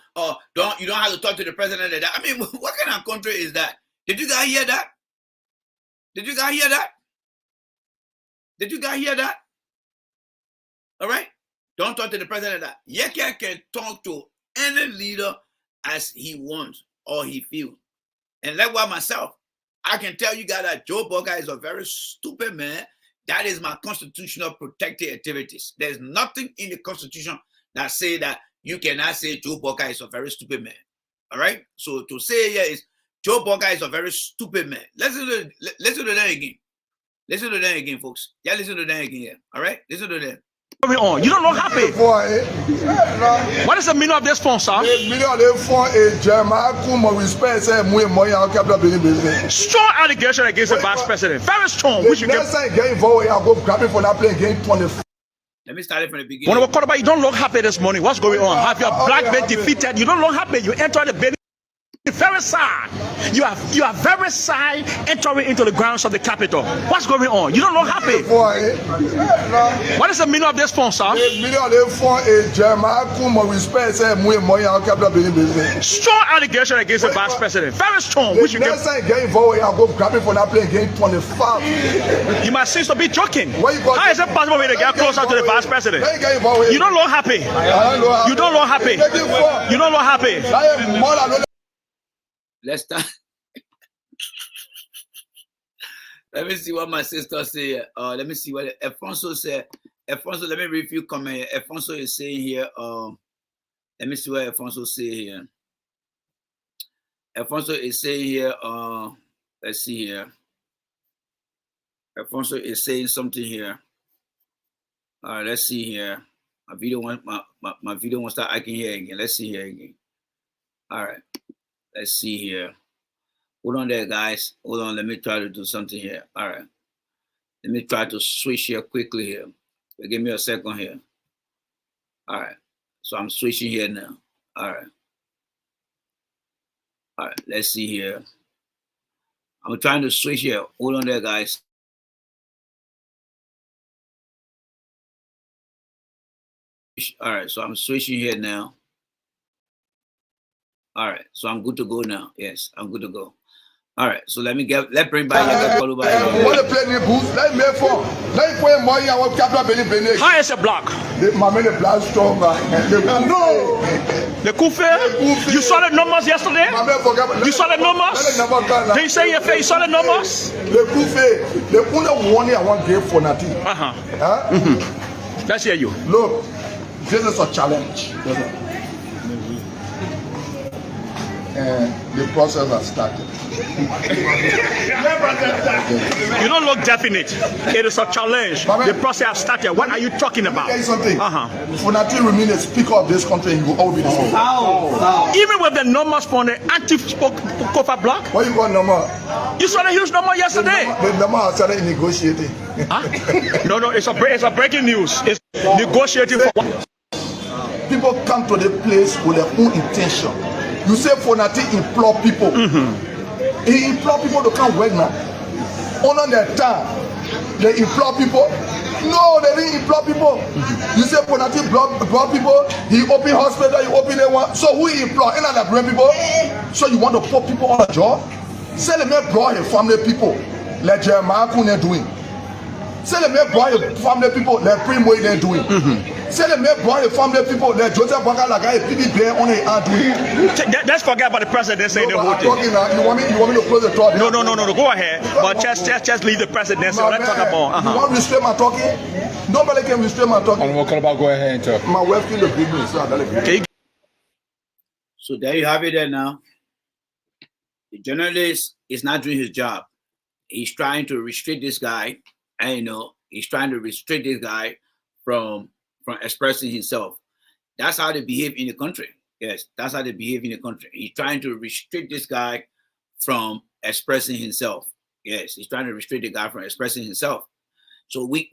you don't have to talk to the president like that." I mean, what kind of country is that? Did you guys hear that? Did you guys hear that? Did you guys hear that? All right, don't talk to the president like that. Yeke can talk to any leader as he wants or he feels. And likewise myself, I can tell you guys that Joe Boakai is a very stupid man. That is my constitutional protected activities. There's nothing in the Constitution that say that you cannot say Joe Boakai is a very stupid man. All right? So to say here is Joe Boakai is a very stupid man. Listen to that again. Listen to that again, folks. Yeah, listen to that again here. All right? Listen to that. You don't look happy. What is the meaning of this phone, sir? The meaning of the phone is Jeremiah Kuma respect say strong allegation against the vice president. Very strong. Next time get involved, I'll go grab it for that playing game 24. Let me start it from the beginning. When we call about you don't look happy this morning. What's going on? Have your black men defeated? You don't look happy. You enter the building. Very sad. You are very sad entering into the grounds of the Capitol. What's going on? You don't look happy. What is the meaning of this phone, sir? The meaning of the phone is Jeremiah Kuma respect say strong allegation against the vice president. Very strong. Next time get involved, I'll go grab it for that playing game 25. You must seem to be joking. How is it possible for me to get closer to the vice president? You don't look happy. You don't look happy. You don't look happy. Let's start. Let me see what my sister said. Let me see what Alfonso said. Alfonso, let me read a few comments. Alfonso is saying here. Let me see what Alfonso said here. Alfonso is saying here. Let's see here. Alfonso is saying something here. All right, let's see here. My video won't start acting here again. Let's see here again. All right. Let's see here. Hold on there, guys. Hold on. Let me try to do something here. All right. Let me try to switch here quickly here. Give me a second here. All right. So I'm switching here now. All right. All right. Let's see here. I'm trying to switch here. Hold on there, guys. All right. So I'm switching here now. All right, so I'm good to go now. Yes, I'm good to go. All right, so let's bring back. Want to play the booth? Let me for. How is a black? No. The Kufe? You saw the numbers yesterday? You saw the numbers? Did you say your face? You saw the numbers? The Kufe, the only warning I want to give for Nati. Let's hear you. Look, this is a challenge. And the process has started. You don't look definite. It is a challenge. The process has started. What are you talking about? Something. Funati remain a speaker of this country, you will all be the same. Even with the numbers from the anti-Kofa block? What you got number? You saw the huge number yesterday. The number has started negotiating. No, it's a breaking news. It's negotiating for what? People come to the place with their own intention. You say Fonati implore people. He implore people to come work now. Honor their time. They implore people. No, they didn't implore people. You say Fonati brought people. He open hospital. He open the one. So who he implore? Any other bring people. So you want to put people on a job? Say the man brought his family people. Like Jeremiah Kune doing. Say the man brought his family people. Like Primo they doing. Say the man brought his family people. Like Joseph Boakai like a PB bear on the hand doing. Let's forget about the president saying the whole thing. You want me to close the door? No. Go ahead. But just leave the presidency. Let's talk about. You want to restrain my talking? Nobody can restrain my talking. And what about go ahead and talk? My wife feel the big news. So there you have it there now. The journalist is not doing his job. He's trying to restrict this guy. And he's trying to restrict this guy from expressing himself. That's how they behave in the country. Yes, that's how they behave in the country. He's trying to restrict this guy from expressing himself. Yes, he's trying to restrict the guy from expressing himself. So we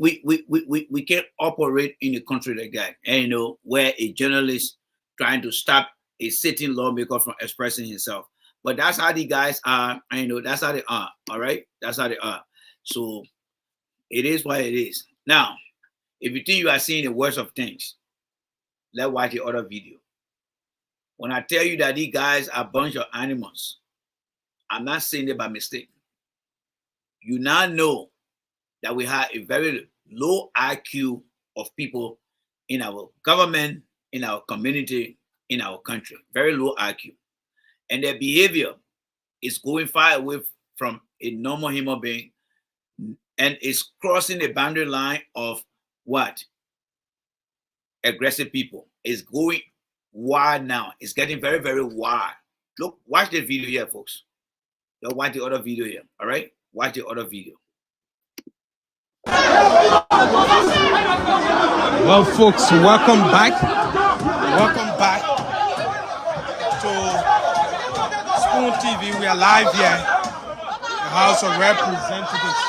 can't operate in a country like that. And where a journalist trying to stop a sitting lawmaker from expressing himself. But that's how the guys are. That's how they are. All right, that's how they are. So it is what it is. Now, if you think you are seeing the worst of things, let's watch the other video. When I tell you that these guys are a bunch of animals, I'm not saying it by mistake. You now know that we have a very low IQ of people in our government, in our community, in our country. Very low IQ. And their behavior is going far away from a normal human being, and is crossing the boundary line of what? Aggressive people. It's going wild now. It's getting very, very wild. Look, watch the video here, folks. You'll watch the other video here. All right? Watch the other video. Well, folks, welcome back. Welcome back to Spoon TV. We are live here, the House of Representatives.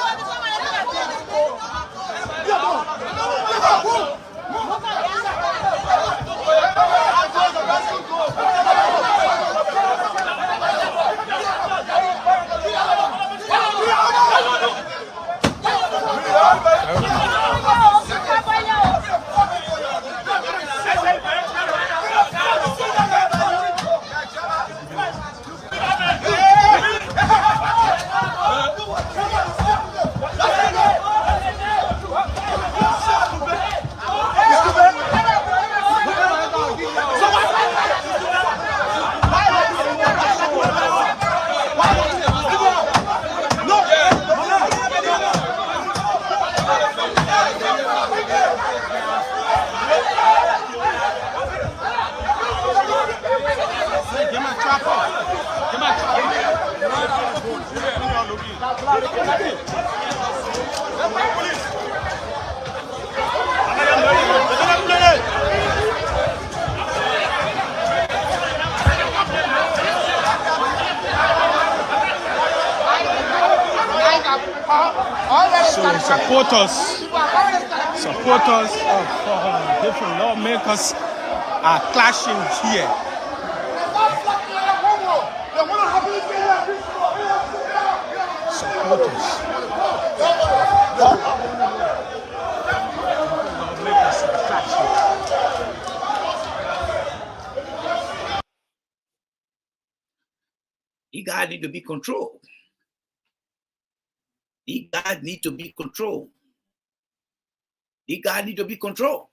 So supporters of different lawmakers are clashing here. Supporters. Lawmakers are clashing. You guys need to be controlled. You guys need to be controlled. These guys need to be controlled.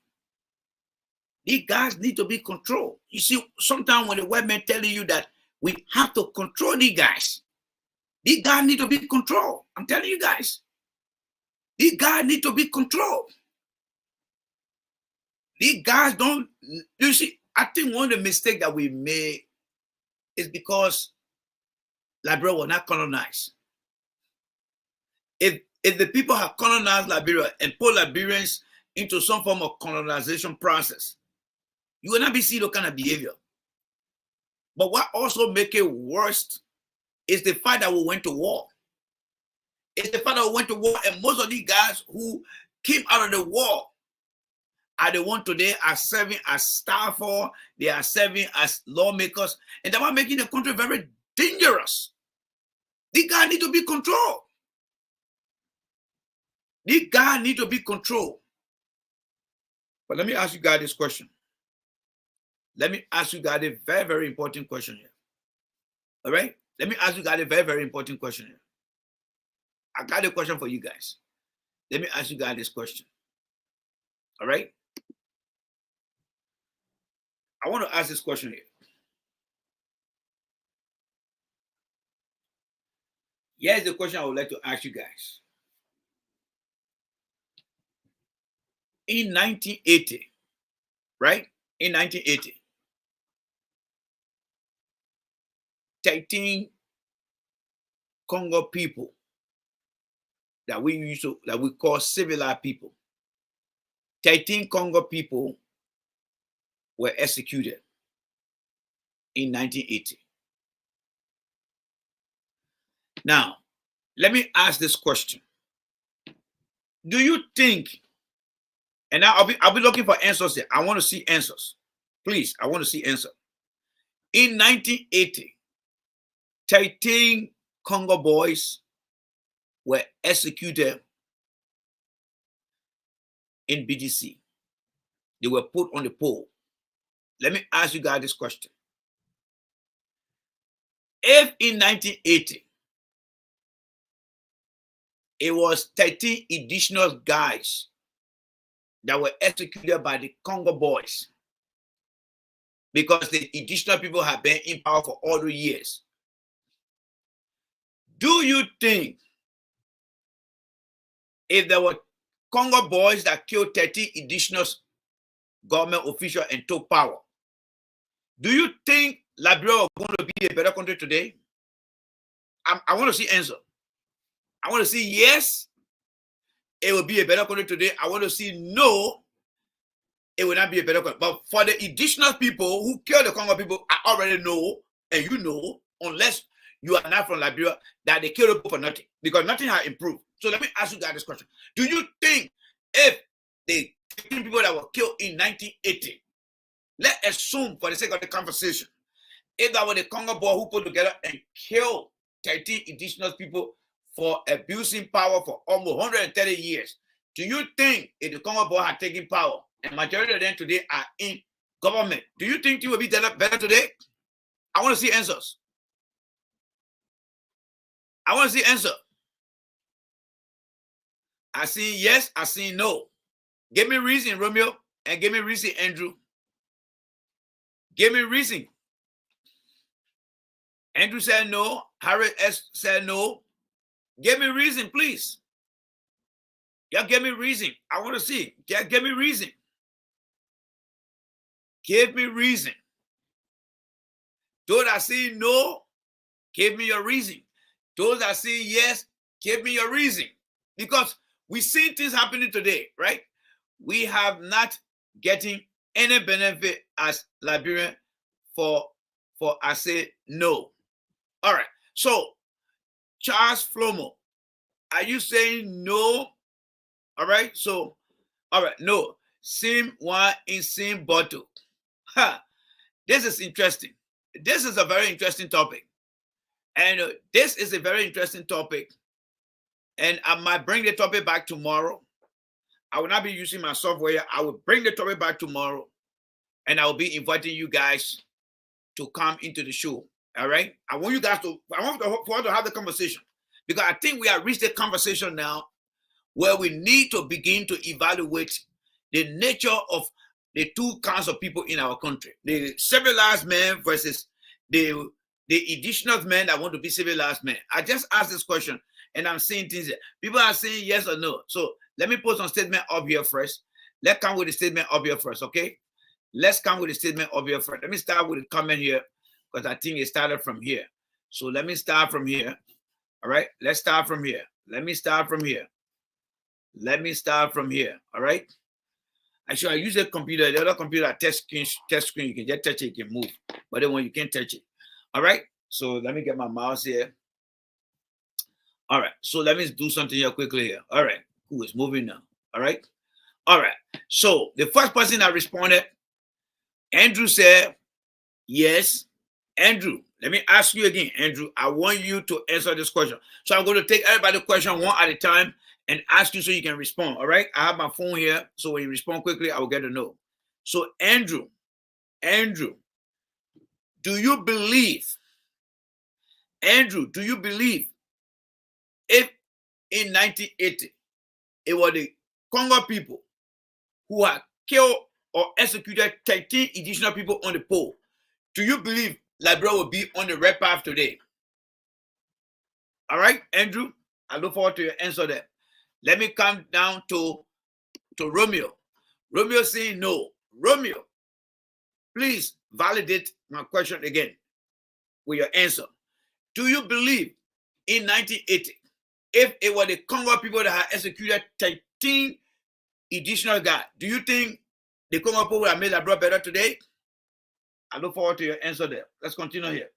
These guys need to be controlled. You see, sometimes when the white man telling you that we have to control these guys need to be controlled. I'm telling you guys. These guys need to be controlled. These guys don't, you see, I think one of the mistakes that we made is because Liberia was not colonized. If the people have colonized Liberia and put Liberians into some form of colonization process, you will not be seeing that kind of behavior. But what also make it worse is the fact that we went to war. It's the fact that we went to war, and most of these guys who came out of the war are the ones today are serving as staffer, they are serving as lawmakers, and they are making the country very dangerous. These guys need to be controlled. These guys need to be controlled. But let me ask you guys this question. Let me ask you guys a very, very important question here. All right? Let me ask you guys a very, very important question here. I got a question for you guys. Let me ask you guys this question. All right? I want to ask this question here. Here's the question I would like to ask you guys. In 1980, right? In 1980, 13 Congo people that we call civilized people, 13 Congo people were executed in 1980. Now, let me ask this question. Do you think, and now I'll be looking for answers here. I want to see answers. Please, I want to see answers. In 1980, 13 Congo boys were executed in BDC. They were put on the pole. Let me ask you guys this question. If in 1980, it was 13 additional guys that were executed by the Congo boys because the additional people have been in power for all the years, do you think if there were Congo boys that killed 13 additional government officials and took power, do you think Liberia is going to be a better country today? I want to see answer. I want to see yes, it will be a better country today. I want to see no, it will not be a better country. But for the additional people who kill the Congo people, I already know, and you know, unless you are not from Liberia, that they kill people for nothing, because nothing has improved. So let me ask you guys this question. Do you think if the 15 people that were killed in 1980, let's assume for the sake of the conversation, if that were the Congo boy who put together and killed 13 additional people for abusing power for almost 130 years, do you think if the Congo boy had taken power and majority of them today are in government, do you think it will be better today? I want to see answers. I want to see answer. I see yes, I see no. Give me reason, Romeo, and give me reason, Andrew. Give me reason. Andrew said no. Harry S said no. Give me reason, please. Yeah, give me reason. I want to see. Yeah, give me reason. Give me reason. Those that say no, give me your reason. Those that say yes, give me your reason. Because we see things happening today, right? We have not getting any benefit as Liberian for I say no. All right. So Charles Flomo, are you saying no? All right. So, all right, no. Same one in same bottle. Ha. This is interesting. This is a very interesting topic. And this is a very interesting topic. And I might bring the topic back tomorrow. I will not be using my software. I will bring the topic back tomorrow. And I will be inviting you guys to come into the show. All right. I want you guys to, I want to have the conversation, because I think we have reached the conversation now where we need to begin to evaluate the nature of the two kinds of people in our country. The civilized men versus the indigenous men that want to be civilized men. I just asked this question and I'm seeing things here. People are saying yes or no. So let me put some statement up here first. Let's come with the statement up here first, okay? Let's come with the statement up here first. Let me start with the comment here because I think it started from here. So let me start from here. All right, let's start from here. Let me start from here. Let me start from here. All right. Actually, I use a computer. The other computer, touch screen, you can just touch it, you can move. But then when you can't touch it. All right. So let me get my mouse here. All right. So let me do something here quickly here. All right. Who is moving now? All right. All right. So the first person that responded, Andrew said, yes. Andrew, let me ask you again, Andrew. I want you to answer this question. So I'm going to take everybody's question one at a time and ask you so you can respond. All right. I have my phone here. So when you respond quickly, I will get to know. So Andrew, do you believe, Andrew, do you believe if in 1980 it was the Congo people who had killed or executed 13 additional people on the pole, do you believe Liberia will be on the red path today? All right, Andrew, I look forward to your answer there. Let me come down to Romeo. Romeo saying no. Romeo, please validate my question again with your answer. Do you believe in 1980, if it were the Congo people that had executed 13 additional guys, do you think the Congo people would have made Liberia better today? I look forward to your answer there. Let's continue here.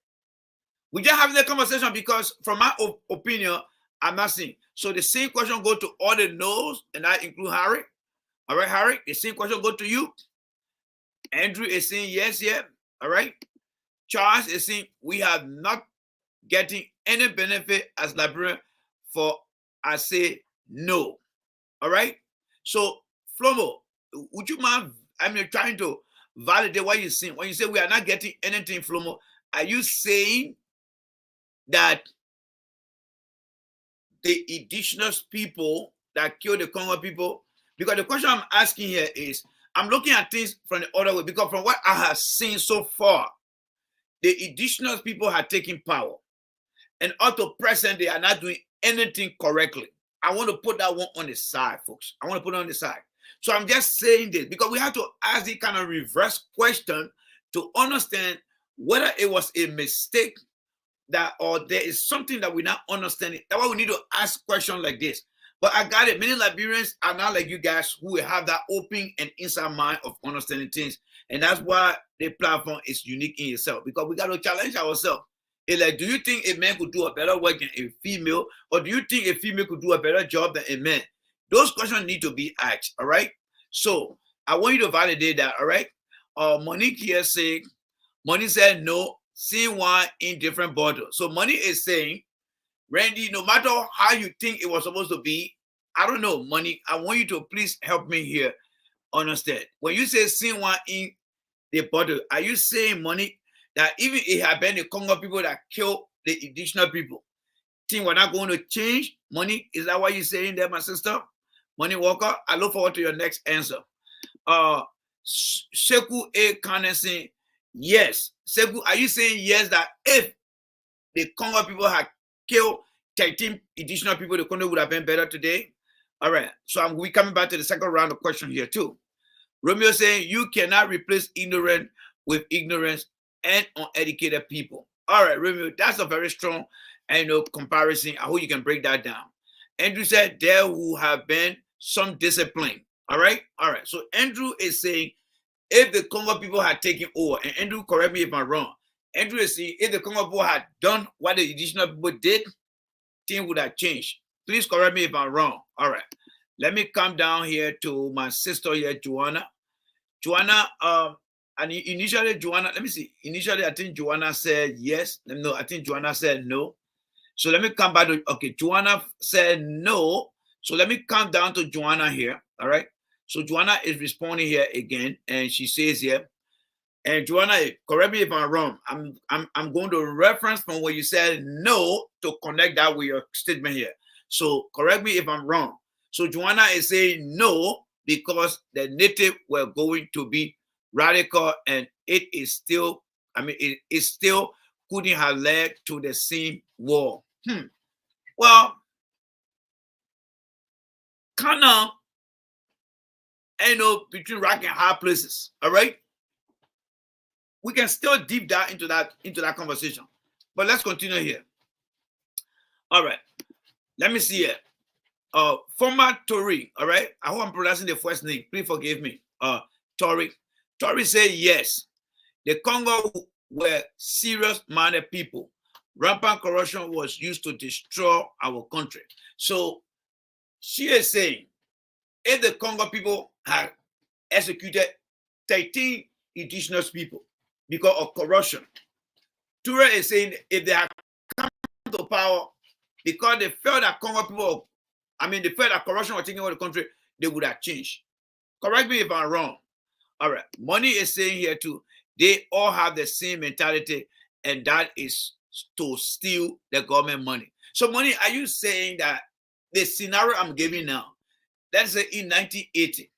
We just having the conversation because from my opinion, I'm not seeing. So the same question go to all the no's, and I include Harry. All right, Harry, the same question go to you. Andrew is saying yes, yeah. All right. Charles is saying we have not getting any benefit as Liberian for, I say no. All right. So Flomo, would you mind, trying to validate what you're saying. When you say we are not getting anything, Flomo, are you saying that the indigenous people that killed the Congo people? Because the question I'm asking here is, I'm looking at things from the other way, because from what I have seen so far, the indigenous people have taken power. And up to present, they are not doing anything correctly. I want to put that one on the side, folks. I want to put it on the side. So I'm just saying this because we have to ask the kind of reverse question to understand whether it was a mistake that or there is something that we're not understanding. That's why we need to ask questions like this. But I got it. Many Liberians are not like you guys who have that open and inside mind of understanding things. And that's why the platform is unique in itself, because we got to challenge ourselves. It's like, do you think a man could do a better work than a female? Or do you think a female could do a better job than a man? Those questions need to be asked, all right? So I want you to validate that, all right? Monique here saying, Money said no, seeing one in different bottles. So Money is saying, Randy, no matter how you think it was supposed to be, I don't know, Money, I want you to please help me here understand. When you say seeing one in the bottle, are you saying, Money, that even it had been the Congo people that killed the additional people, things were not going to change? Money, is that what you're saying there, my sister? Money Walker, I look forward to your next answer. Seku A. Kane saying, yes. Seku, are you saying yes, that if the Congo people had killed 13 additional people, the country would have been better today? All right. So we coming back to the second round of question here too. Romeo saying you cannot replace ignorance with ignorance and uneducated people. All right, Romeo, that's a very strong comparison. I hope you can break that down. Andrew said there will have been some discipline. All right. All right. So Andrew is saying if the Congo people had taken over, and Andrew, correct me if I'm wrong, Andrew is saying if the Congo people had done what the additional people did, things would have changed. Please correct me if I'm wrong. All right. Let me come down here to my sister here, Joanna. Joanna, and initially, Joanna, let me see. Initially, I think Joanna said yes. No, I think Joanna said no. So let me come back to, okay, Joanna said no. So let me come down to Joanna here. All right. So Joanna is responding here again, and she says here, and Joanna, correct me if I'm wrong. I'm going to reference from where you said no to connect that with your statement here. So correct me if I'm wrong. So Joanna is saying no because the native were going to be radical, and it is still, it still couldn't have led to the same war. Well, kind of, between rock and hard places. All right, we can still deep dive into that conversation, but let's continue here. All right, let me see here. Former Tory, all right, I hope I'm pronouncing the first name, please forgive me. Tory said yes, the Congo were serious-minded people. Rampant corruption was used to destroy our country. So she is saying, if the Congo people had executed 13 indigenous people because of corruption, Ture is saying if they had come to power because they felt that Congo people, they felt that corruption was taking over the country, they would have changed. Correct me if I'm wrong. All right. Money is saying here too, they all have the same mentality, and that is to steal the government money. So, Money, are you saying that the scenario I'm giving now, let's say in 1980,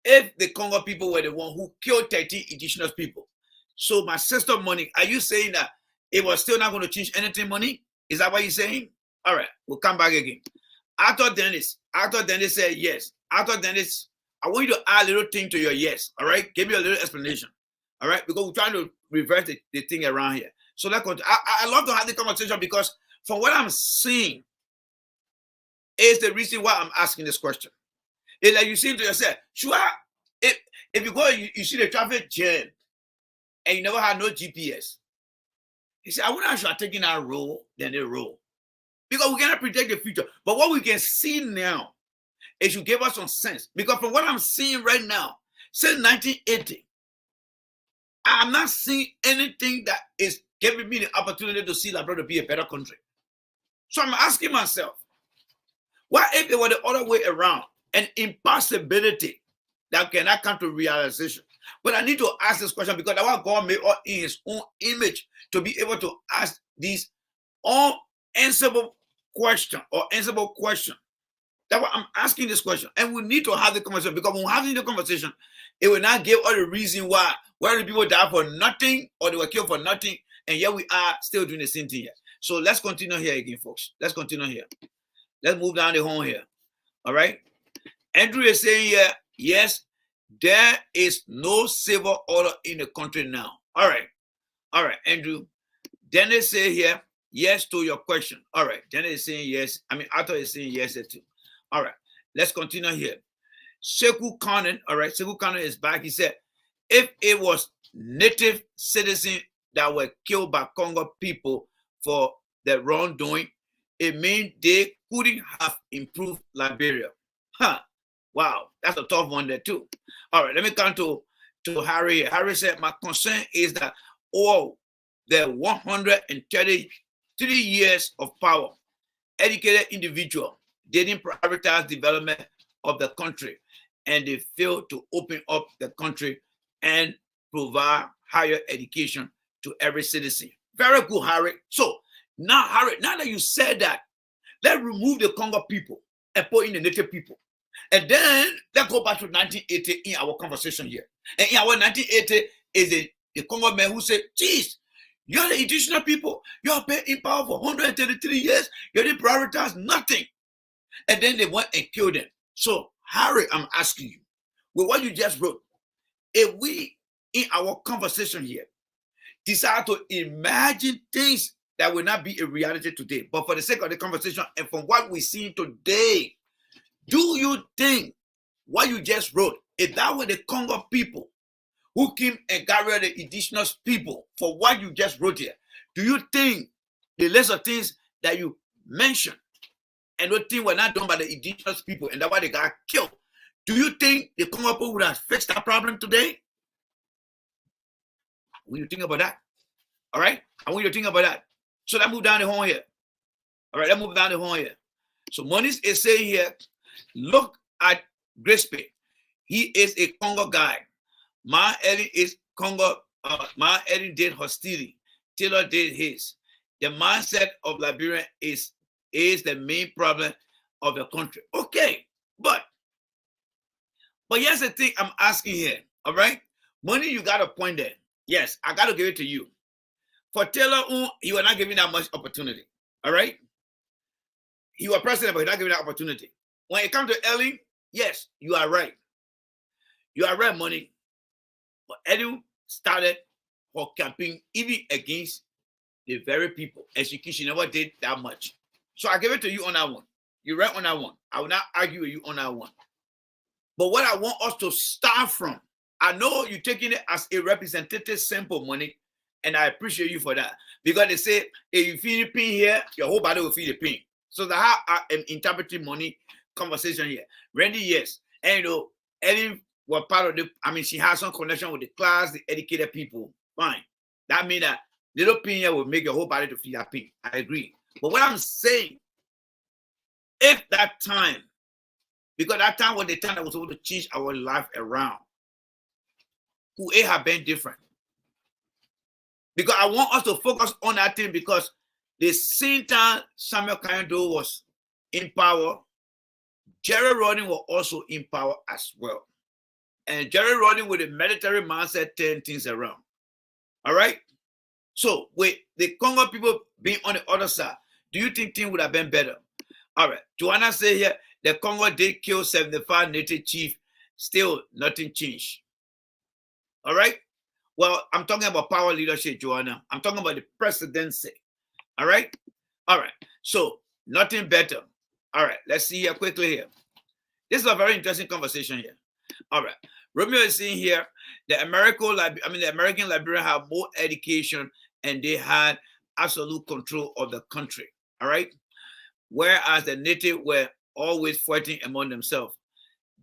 if the Congo people were the one who killed 13 indigenous people, so my sister Money, are you saying that it was still not going to change anything, Money? Is that what you're saying? All right, we'll come back again. After Dennis said yes. After Dennis, I want you to add a little thing to your yes. All right, give me a little explanation. All right, because we're trying to reverse the thing around here. So I love to have the conversation, because from what I'm seeing is the reason why I'm asking this question. It's like you saying to yourself, sure, if you go, you see the traffic jam and you never had no GPS. You say, I wouldn't have should taken that road than the road. Because we cannot predict the future. But what we can see now, it should give us some sense. Because from what I'm seeing right now, since 1980, I'm not seeing anything that is giving me the opportunity to see Liberia to be a better country. So I'm asking myself, what if it were the other way around? An impossibility that cannot come to realization. But I need to ask this question, because that's what God made us in his own image, to be able to ask these unanswerable question. That's why I'm asking this question. And we need to have the conversation, because when we're having the conversation, it will not give us the reason why the people die for nothing or they were killed for nothing, and yet we are still doing the same thing here. So let's continue here again, folks. Let's continue here. Let's move down the home here. All right. Andrew is saying here, yes, there is no civil order in the country now. All right. All right, Andrew. Dennis say here, yes to your question. All right. Dennis is saying yes. Arthur is saying yes too. All right. Let's continue here. Sekou Kanan, all right. Sekou Kanan is back. He said, if it was native citizens that were killed by Congo people for the wrongdoing, it means they couldn't have improved Liberia. Wow, that's a tough one there too. All right, let me come to Harry. Harry said, my concern is that the 133 years of power, educated individual didn't prioritize development of the country, and they failed to open up the country and provide higher education to every citizen. Very good, Harry. So now, Harry, now that you said that, let's remove the Congo people and put in the native people. And then let's go back to 1980 in our conversation here. And in our 1980 is the Congo man who said, geez, you're the indigenous people. You're been in power for 133 years. You didn't prioritize nothing. And then they went and killed them. So, Harry, I'm asking you, with what you just wrote, if we, in our conversation here, decide to imagine things that will not be a reality today, but for the sake of the conversation and from what we're seeing today, do you think what you just wrote, if that were the Congo people who came and got rid of the indigenous people for what you just wrote here, do you think the list of things that you mentioned and those things were not done by the indigenous people and that's why they got killed, do you think the Congo people would have fixed that problem today? When you think about that, all right? I want you to think about that. So let's move down the horn here. All right, let's move down the horn here. So Moniz is saying here, look at Grispe. He is a Congo guy. Ma Ellen is Congo. Ma Ellen did hostility. Taylor did his. The mindset of Liberia is the main problem of the country. Okay, But here's the thing I'm asking here, all right? Money, you got a point there. Yes, I got to give it to you. For Taylor, you are not giving that much opportunity, all right? You are president, but you're not giving that opportunity. When it comes to Ellie, yes, you are right. You are right, money. But Ellie started her campaign even against the very people. And she never did that much. So I give it to you on that one. You're right on that one. I will not argue with you on that one. But what I want us to start from, I know you're taking it as a representative sample, money, and I appreciate you for that. Because they say, if you feel the pain here, your whole body will feel the pain. So that's how I am interpreting money conversation here. Randy, yes. And you know, Ellie was part of the, she has some connection with the class, the educated people. Fine. That means that little pain here will make your whole body to feel that pain. I agree. But what I'm saying, if that time, because that time was the time that was able to change our life around, who it have been different. Because I want us to focus on that thing, because the same time Samuel Kayando was in power, Jerry Rawlings was also in power as well. And Jerry Rawlings with a military mindset turn things around. All right? So with the Congo people being on the other side, do you think things would have been better? All right. Joanna say here, the Congo did kill 75 native chiefs. Still, nothing changed. All right? Well, I'm talking about power leadership, Joanna. I'm talking about the presidency. All right? All right. So, nothing better. All right. Let's see here quickly here. This is a very interesting conversation here. All right. Romeo is saying here, the American Liberians have more education and they had absolute control of the country. All right? Whereas the native were always fighting among themselves.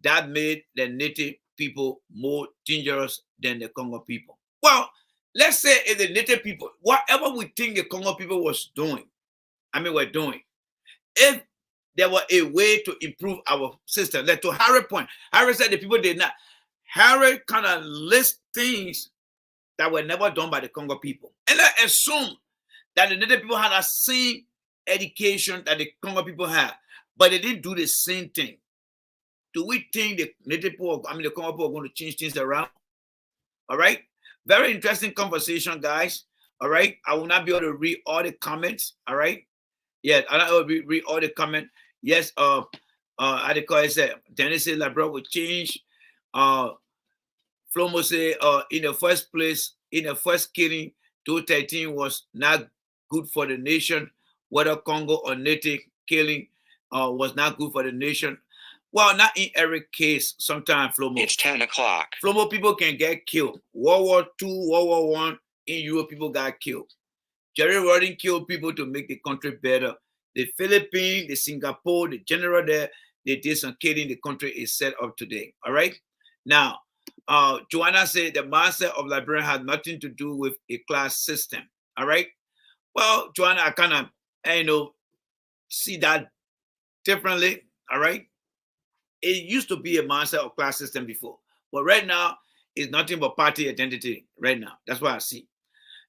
That made the native people more dangerous than the Congo people. Well, let's say if the native people, whatever we think the Congo people was doing, we're doing, if there were a way to improve our system, like to Harry's point, Harry said the people did not. Harry kind of lists things that were never done by the Congo people. And let's assume that the native people had the same education that the Congo people had, but they didn't do the same thing. Do we think the native people, the Congo people are going to change things around? All right. Very interesting conversation, guys. All right. I will not be able to read all the comments. All right. Yeah, I'm not able to read all the comments. Yes. I said, Dennis said Labrador will change. Flomo say, in the first place, in the first killing, 2013 was not good for the nation. Whether Congo or native killing was not good for the nation. Well, not in every case. Sometimes, Flomo. It's 10 o'clock. Flomo, people can get killed. World War II, World War I, in Europe, people got killed. Jerry Rawlings killed people to make the country better. The Philippines, the Singapore, the general there, they did some killing. The country is set up today. All right? Now, Joanna said the mindset of Liberia had nothing to do with a class system. All right? Well, Joanna, I kind of, see that differently. All right? It used to be a mindset of class system before. But right now, it's nothing but party identity right now. That's what I see.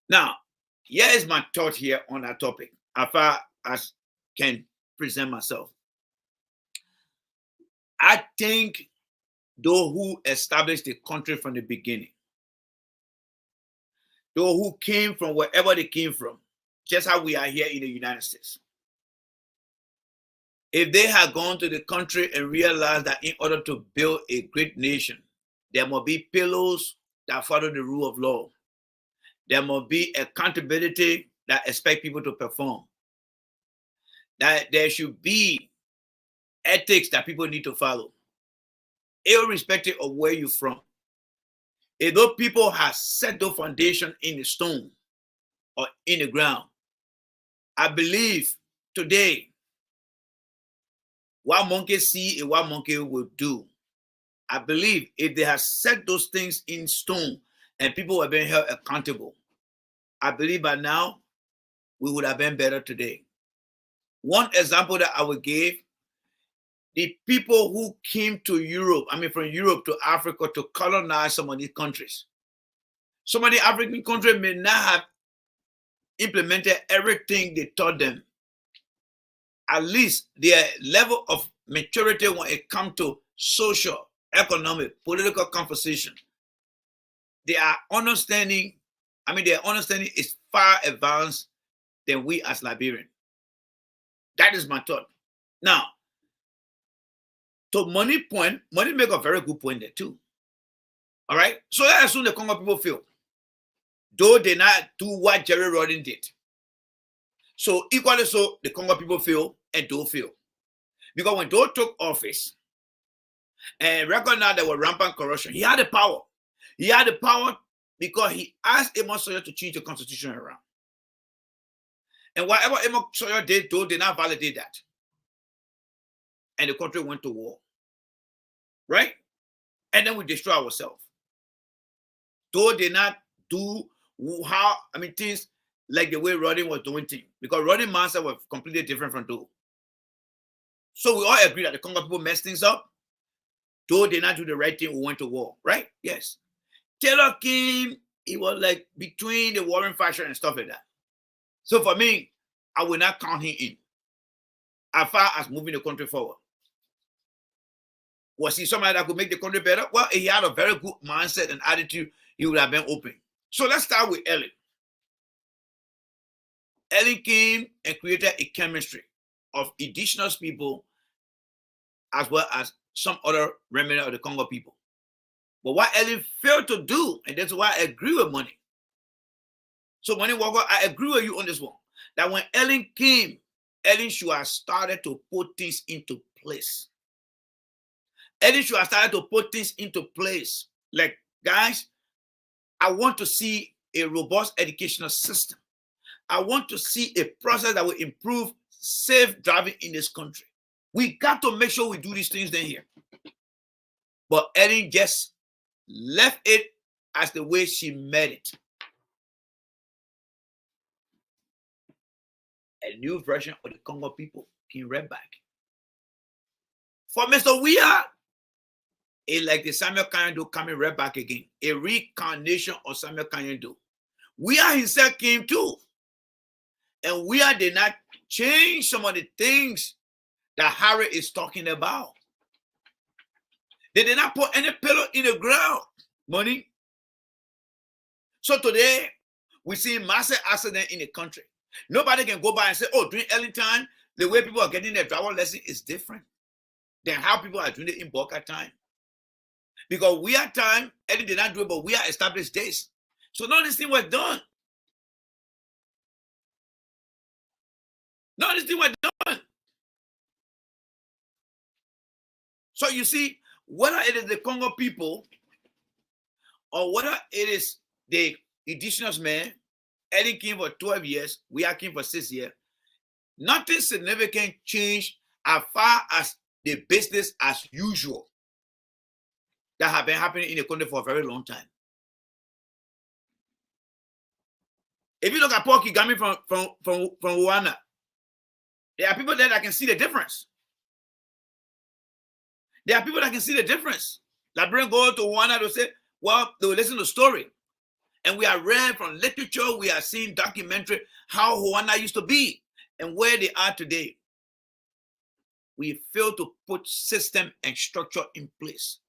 Now, here is my thought here on that topic, as far as can present myself. I think those who established the country from the beginning, those who came from wherever they came from, just how we are here in the United States, if they had gone to the country and realized that in order to build a great nation, there must be pillars that follow the rule of law. There must be accountability that expect people to perform. That there should be ethics that people need to follow, irrespective of where you're from. If those people have set the foundation in the stone or in the ground, I believe today, what monkey see and what monkey will do. I believe if they have set those things in stone and people were being held accountable, I believe by now we would have been better today. One example that I would give, the people who came to Europe, from Europe to Africa to colonize some of these countries. Some of the African countries may not have implemented everything they taught them. At least their level of maturity when it comes to social, economic, political conversation. Their understanding is far advanced than we as Liberians. That is my thought. Now, to Money make a very good point there too. All right? So let's assume the Congo people feel, though they not do what Jerry Rodden did. So equally so, the Congo people feel and do feel. Because when Doe took office and recognized there was rampant corruption, he had the power. He had the power because he asked Amos Sawyer to change the constitution around. And whatever Amos Sawyer did, Doe did not validate that. And the country went to war. Right? And then we destroy ourselves. Doe did not do things like the way Rodden was doing things. Because Rodden's mindset was completely different from Doe. So we all agree that the Congo people messed things up. Doe did not do the right thing. We went to war, right? Yes. Taylor came. He was like between the warring faction and stuff like that. So for me, I will not count him in as far as moving the country forward. Was he somebody that could make the country better? Well, he had a very good mindset and attitude. He would have been open. So let's start with Ellen. Ellen came and created a chemistry of indigenous people as well as some other remnant of the Congo people. But what Ellen failed to do, and that's why I agree with Money. So Money Walker, I agree with you on this one. That when Ellen came, Ellen should have started to put things into place. Ellen should have started to put things into place. Like, guys, I want to see a robust educational system. I want to see a process that will improve safe driving in this country. We got to make sure we do these things then here. But Ellen just left it as the way she made it. A new version of the Congo people came right back. For Mr. Weah, it's like the Samuel Kanyando coming right back again. A reincarnation of Samuel Kanyando. Weah himself came too. And Weah did not change some of the things that Harry is talking about. They did not put any pillar in the ground. Money. So today, we see massive accident in the country. Nobody can go by and say, oh, during early time, the way people are getting their driver lesson is different than how people are doing it in Boakai time. Because we are time, Eddie did not do it, but we are established days. So none of this thing was done. None of this thing was done. So you see, whether it is the Congo people or whether it is the indigenous man, Eddie came for 12 years, we are came for 6 years, nothing significant changed as far as the business as usual that have been happening in the country for a very long time. If you look at Paul Kagame from Rwanda, there are people there that can see the difference. There are people that can see the difference. Liberians go to Rwanda to say, well, they will listen to the story. And we are read from literature, we are seeing documentary how Rwanda used to be and where they are today. We fail to put system and structure in place.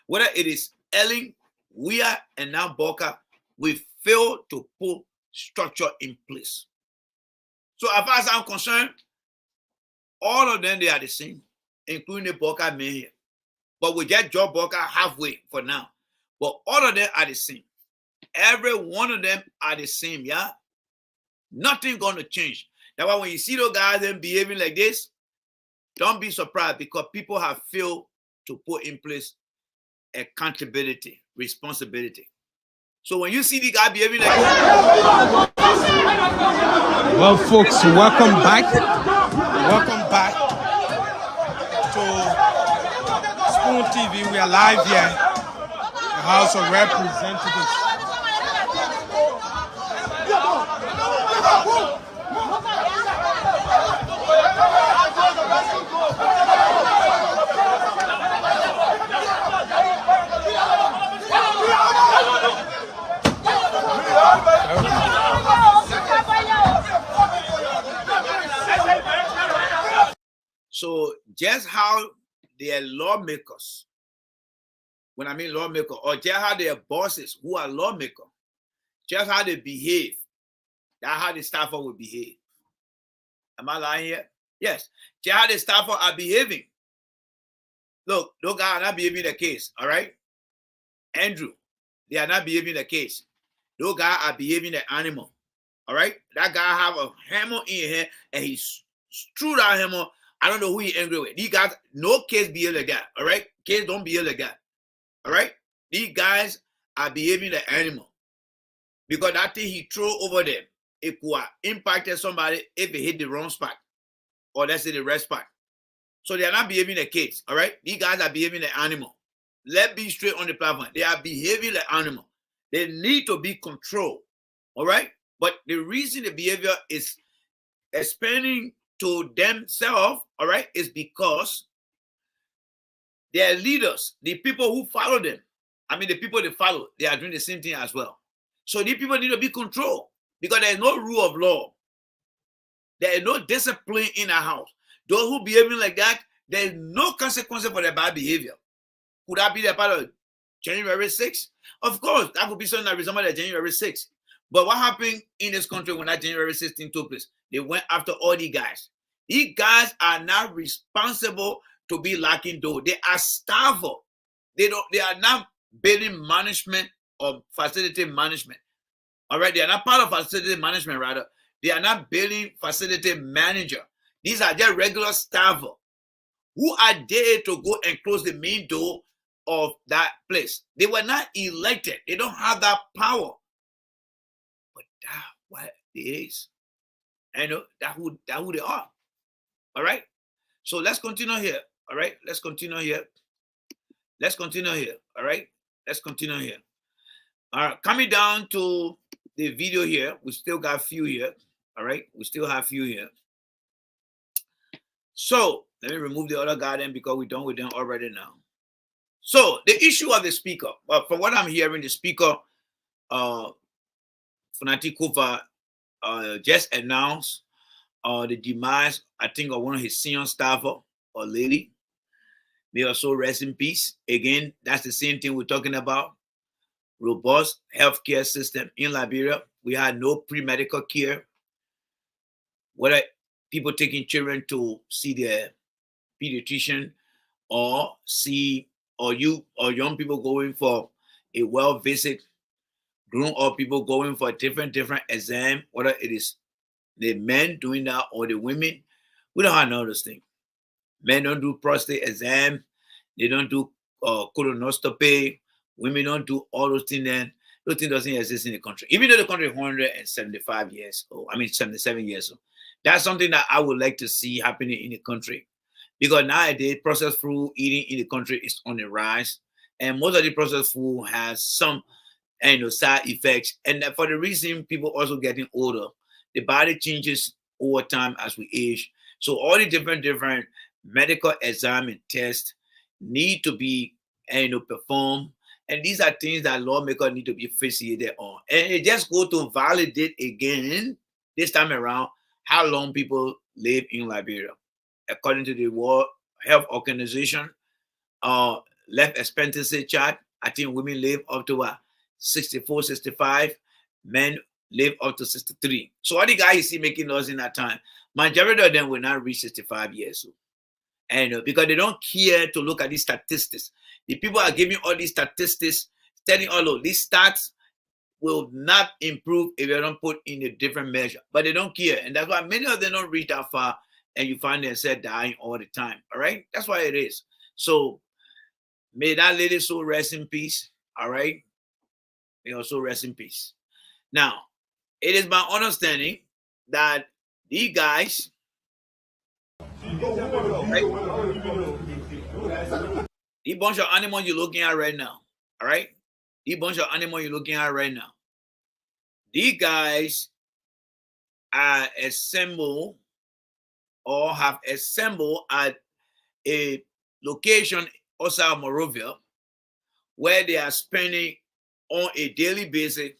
Whether it is Ellen, Weah, and now Boakai, we fail to put structure in place. So as far as I'm concerned, all of them, they are the same, including the Boakai men here. But we just drop Boakai halfway for now. But all of them are the same. Every one of them are the same, yeah? Nothing going to change. That's why when you see those guys them behaving like this, don't be surprised because people have failed to put in place accountability, responsibility. So when you see the guy behaving like this... Well, folks, welcome back. Welcome back to Spoon TV. We are live here, the House of Representatives. So just how their lawmakers, when I mean lawmaker, or just how their bosses who are lawmakers, just how they behave, that's how the staffer will behave. Am I lying here? Yes. Just how the staffer are behaving. Look, those guys are not behaving the case, all right? Andrew, they are not behaving the case. Those guys are behaving the animal, all right? That guy have a hammer in here, and he threw that hammer. I don't know who he angry with. These guys, no case behave like that, all right? Case don't behave like that, all right? These guys are behaving the animal because that thing he threw over them, it could have impacted somebody if it hit the wrong spot, or let's say the red spot. So they are not behaving the kids, all right? These guys are behaving the animal. Let's be straight on the platform. They are behaving the animal. They need to be controlled, all right? But the reason the behavior is expanding to themselves, all right, is because their leaders, the people who follow them, I mean, the people they follow, they are doing the same thing as well. So these people need to be controlled because there is no rule of law. There is no discipline in a house. Those who behaving like that, there is no consequence for their bad behavior. Could that be the part of January 6th? Of course, that could be something that resembles January 6th. But what happened in this country when that January 16th took place? They went after all these guys. These guys are not responsible to be lacking dough. They are starving. They are not building management or facility management. All right, they are not part of facility management, rather. They are not building facility manager. These are just regular staffers who are there to go and close the main door of that place. They were not elected. They don't have that power. But that's what it is. I know that's who they are. All right. So let's continue here. All right. Let's continue here. Let's continue here. All right. Let's continue here. All right. Coming down to the video here, we still got a few here. All right. We still have a few here. So let me remove the other guy then because we're done with them already now. So the issue of the speaker, from what I'm hearing, the speaker, Fanati Kufa, just announced the demise, I think, of one of his senior staffer or lady. May also rest in peace. Again, that's the same thing we're talking about. Robust healthcare system in Liberia. We had no pre-medical care. Whether people taking children to see their pediatrician or young people going for a well visit, grown-up people going for different exam, whether it is the men doing that or the women, we don't have none of those things. Men don't do prostate exam, they don't do colonoscopy, women don't do all those things. Then those things doesn't exist in the country, even though the country is 175 years old. I mean 77 years old. That's something that I would like to see happening in the country, because nowadays processed food eating in the country is on the rise, and most of the processed food has some side effects. And for the reason people also getting older, the body changes over time as we age. So all the different medical exam and tests need to be performed. And these are things that lawmakers need to be fixated on. And it just go to validate again this time around how long people live in Liberia. According to the World Health Organization, life expectancy chart, I think women live up to 64, 65, men live up to 63. So all the guys you see making laws in that time, majority of them will not reach 65 years old. And because they don't care to look at these statistics. The people are giving all these statistics, telling all of these stats will not improve if they don't put in a different measure. But they don't care. And that's why many of them don't reach that far, and you find themselves dying all the time. All right? That's why it is. So may that lady soul rest in peace. All right? May her soul rest in peace. Now, it is my understanding that these guys, right, the bunch of animals you're looking at right now, all right? The bunch of animals you're looking at right now, these guys are assembled or have assembled at a location outside Monrovia where they are spending on a daily basis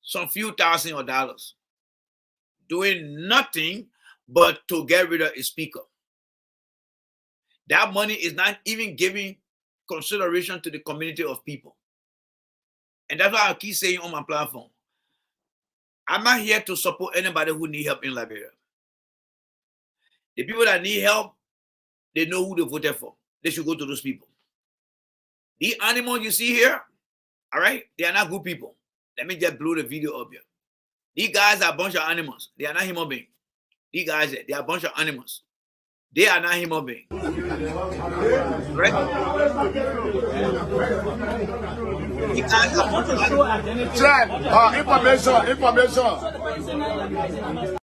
some few $1,000s of dollars – doing nothing but to get rid of a speaker. That money is not even giving consideration to the community of people. And that's why I keep saying on my platform, I'm not here to support anybody who need help in Liberia. The people that need help, they know who they voted for. They should go to those people. The animals you see here, all right, they are not good people. Let me just blow the video up here. These guys are a bunch of animals. They are not human beings. These guys, they are a bunch of animals. They are not human beings. Right? These guys are a bunch of animals. Information.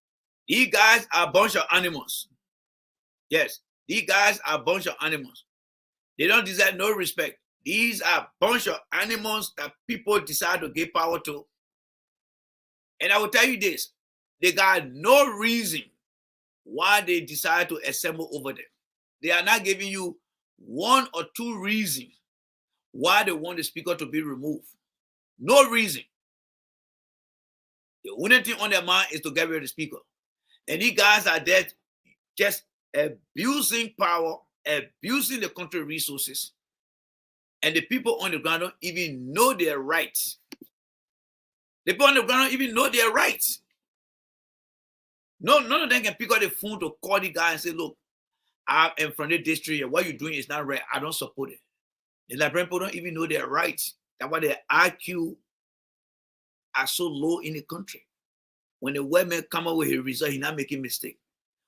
These guys are a bunch of animals. Yes, these guys are a bunch of animals. They don't deserve no respect. These are a bunch of animals that people decide to give power to. And I will tell you this, they got no reason why they decide to assemble over them. They are not giving you 1 or 2 reasons why they want the speaker to be removed. No reason. The only thing on their mind is to get rid of the speaker. And these guys are there just abusing power, abusing the country resources. And the people on the ground don't even know their rights. The people on the ground don't even know their rights. No, none of them can pick up the phone to call the guy and say, look, I'm from the district here. What you're doing is not right. I don't support it. The Liberian people don't even know their rights. That's why their IQ are so low in the country. When the white man come up with a result, he's not making mistake.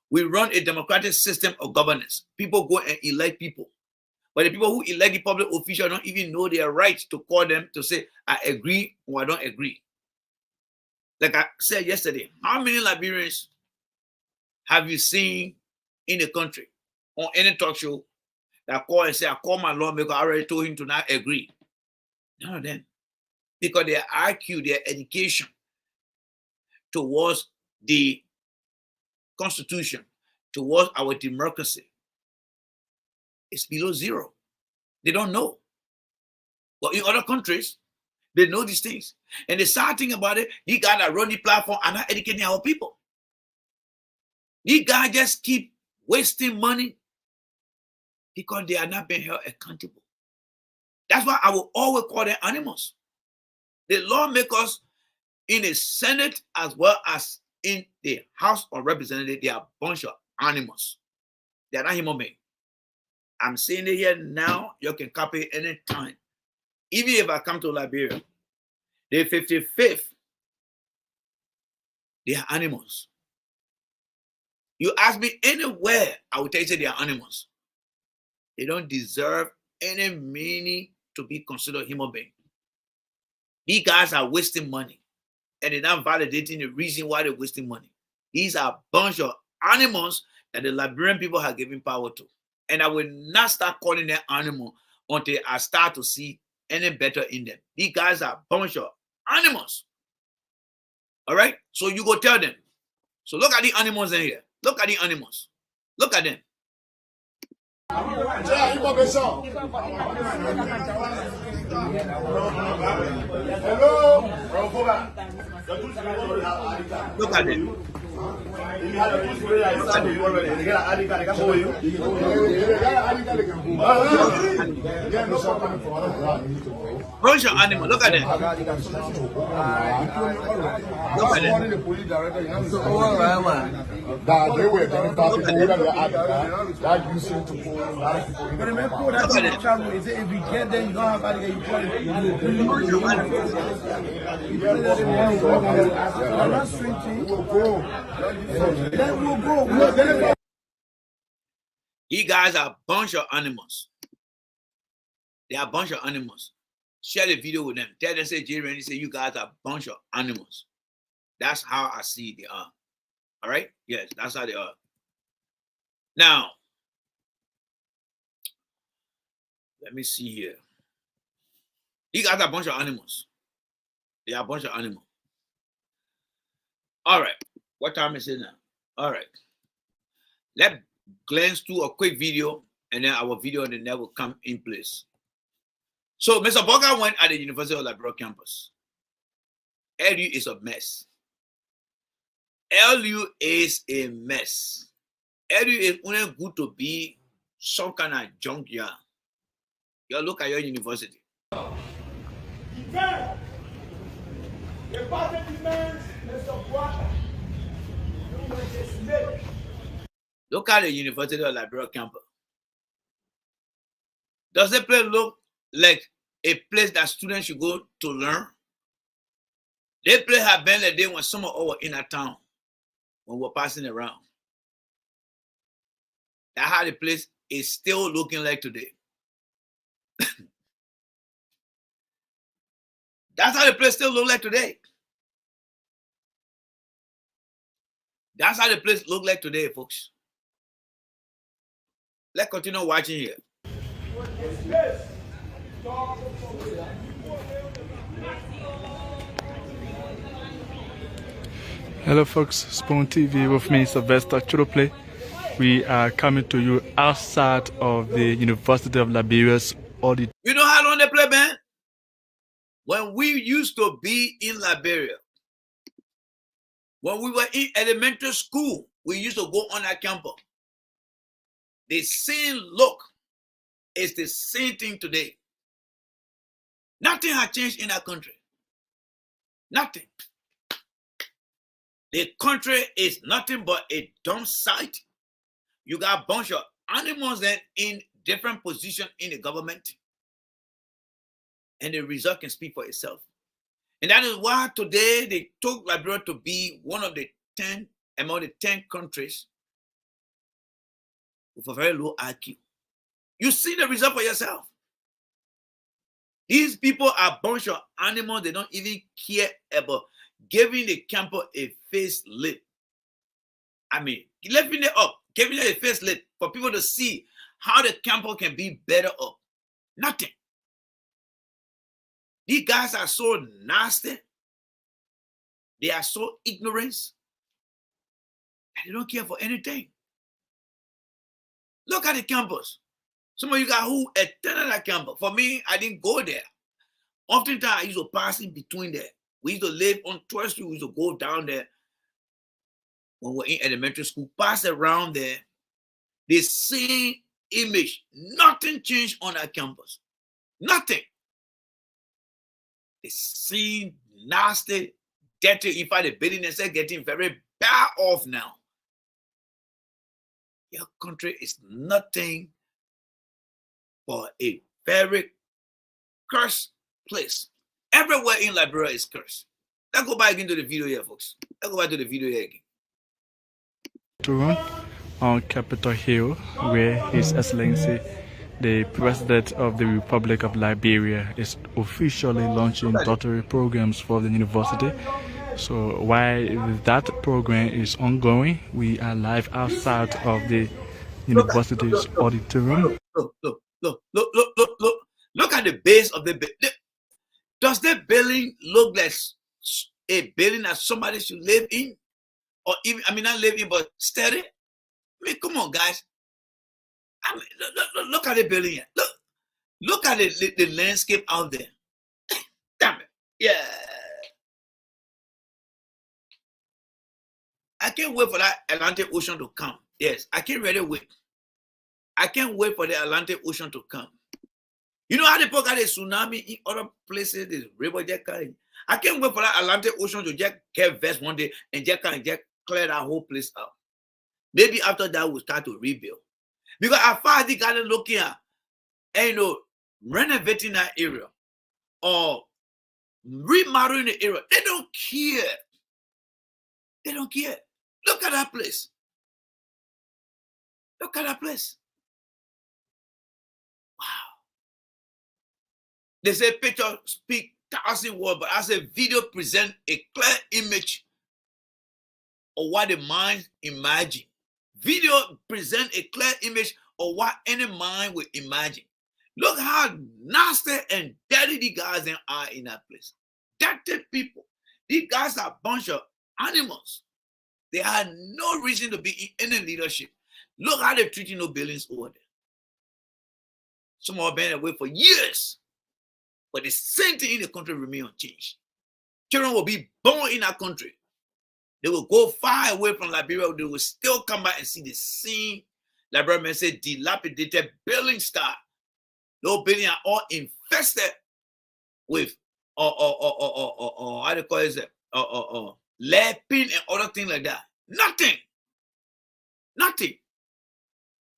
We run a democratic system of governance. People go and elect people. But the people who elect the public official don't even know their rights to call them to say, I agree or I don't agree. Like I said yesterday, how many Liberians have you seen in the country on any talk show that call and say, I call my lawmaker, I already told him to not agree? None of them. Because their IQ, their education towards the Constitution, towards our democracy, is below 0. They don't know. But in other countries, they know these things. And the sad thing about it, these guys that run the platform are not educating our people. These guys just keep wasting money because they are not being held accountable. That's why I will always call them animals. The lawmakers in the Senate as well as in the House of Representatives, they are a bunch of animals. They are not human beings. I'm saying it here now. You can copy it anytime. Even if I come to Liberia, the 55th, they are animals. You ask me anywhere, I will tell you they are animals. They don't deserve any meaning to be considered human beings. These guys are wasting money, and they're not validating the reason why they're wasting money. These are a bunch of animals that the Liberian people have given power to. And I will not start calling them animal until I start to see any better in them. These guys are a bunch of animals. All right? So you go tell them. So look at the animals in here. Look at the animals. Look at them. Look at them. Bunch of animals. Look at them. Look at them. If we get there, you don't have to get You guys are a bunch of animals. They are a bunch of animals. Share the video with them. Tell them, say, J. Randy, say, you guys are a bunch of animals. That's how I see they are. All right? Yes, that's how they are. Now, let me see here. You guys are a bunch of animals. They are a bunch of animals. All right. What time is it now? All right. Let's glance through a quick video, and then our video on the net will come in place. So, Mr. Boakai went at the University of Liberia campus. LU is a mess. LU is a mess. LU is only good to be some kind of junkyard. You look at your university. Look at the University of Liberia campus. Does the place look like a place that students should go to learn? They place have been the day when some of us were in a town, when we're passing around. That's how the place is still looking like today. That's how the place still look like today. That's how the place look like today, folks. Let's continue watching here. Hello folks, Spoon TV with me, Sylvester Chudoplay. We are coming to you outside of the University of Liberia's audit. You know how long they play, man? When we used to be in Liberia, when we were in elementary school, we used to go on that campus. The same look is the same thing today. Nothing has changed in our country. Nothing. The country is nothing but a dump site. You got a bunch of animals then in different positions in the government. And the result can speak for itself. And that is why today they took Liberia to be one of the 10 among the 10 countries with a very low IQ. You see the result for yourself. These people are a bunch of animals. They don't even care about giving the campus a facelift. I mean, lifting it up, giving it a facelift for people to see how the campus can be better up. Nothing. These guys are so nasty. They are so ignorant. And they don't care for anything. Look at the campus. Some of you guys who attended that campus. For me, I didn't go there. Oftentimes, I used to pass in between there. We used to live on 12th Street. We used to go down there when we were in elementary school, pass around there. The same image. Nothing changed on that campus. Nothing. The same nasty, dirty. In fact, the building is getting very bad off now. Your country is nothing but a very cursed place. Everywhere in Liberia is cursed. Let's go back into the video here, folks. Let's go back to the video here again. To run on Capitol Hill, where His Excellency, the President of the Republic of Liberia, is officially launching doctorate programs for the university. So while that program is ongoing, we are live outside of the university's auditorium. Look at the base of the building. Does that building look like a building that somebody should live in? Or even, I mean, not live in, but steady? I mean, come on, guys. I mean, look at the building here. Look at the landscape out there. Damn it. Yeah. I can't wait for that Atlantic Ocean to come. Yes, I can't really wait. I can't wait for the Atlantic Ocean to come. You know how they put out a tsunami in other places, the river just carrying. I can't wait for that Atlantic Ocean to just get vexed one day and just clear that whole place out. Maybe after that we'll start to rebuild. Because as far as the guys looking at, renovating that area or remodeling the area, they don't care. They don't care. Look at that place. Look at that place. Wow. They say picture speak 1,000 words, but as a video present a clear image of what the mind imagine. Video present a clear image of what any mind will imagine. Look how nasty and dirty these guys are in that place. Dirty people. These guys are a bunch of animals. They had no reason to be in any leadership. Look how they're treating no buildings over there. Some have been away for years. But the same thing in the country remain unchanged. Children will be born in our country. They will go far away from Liberia. They will still come back and see the same Like brother man said, dilapidated building style. Those buildings are all infested with how do you call it? Lead pin and other things like that. Nothing.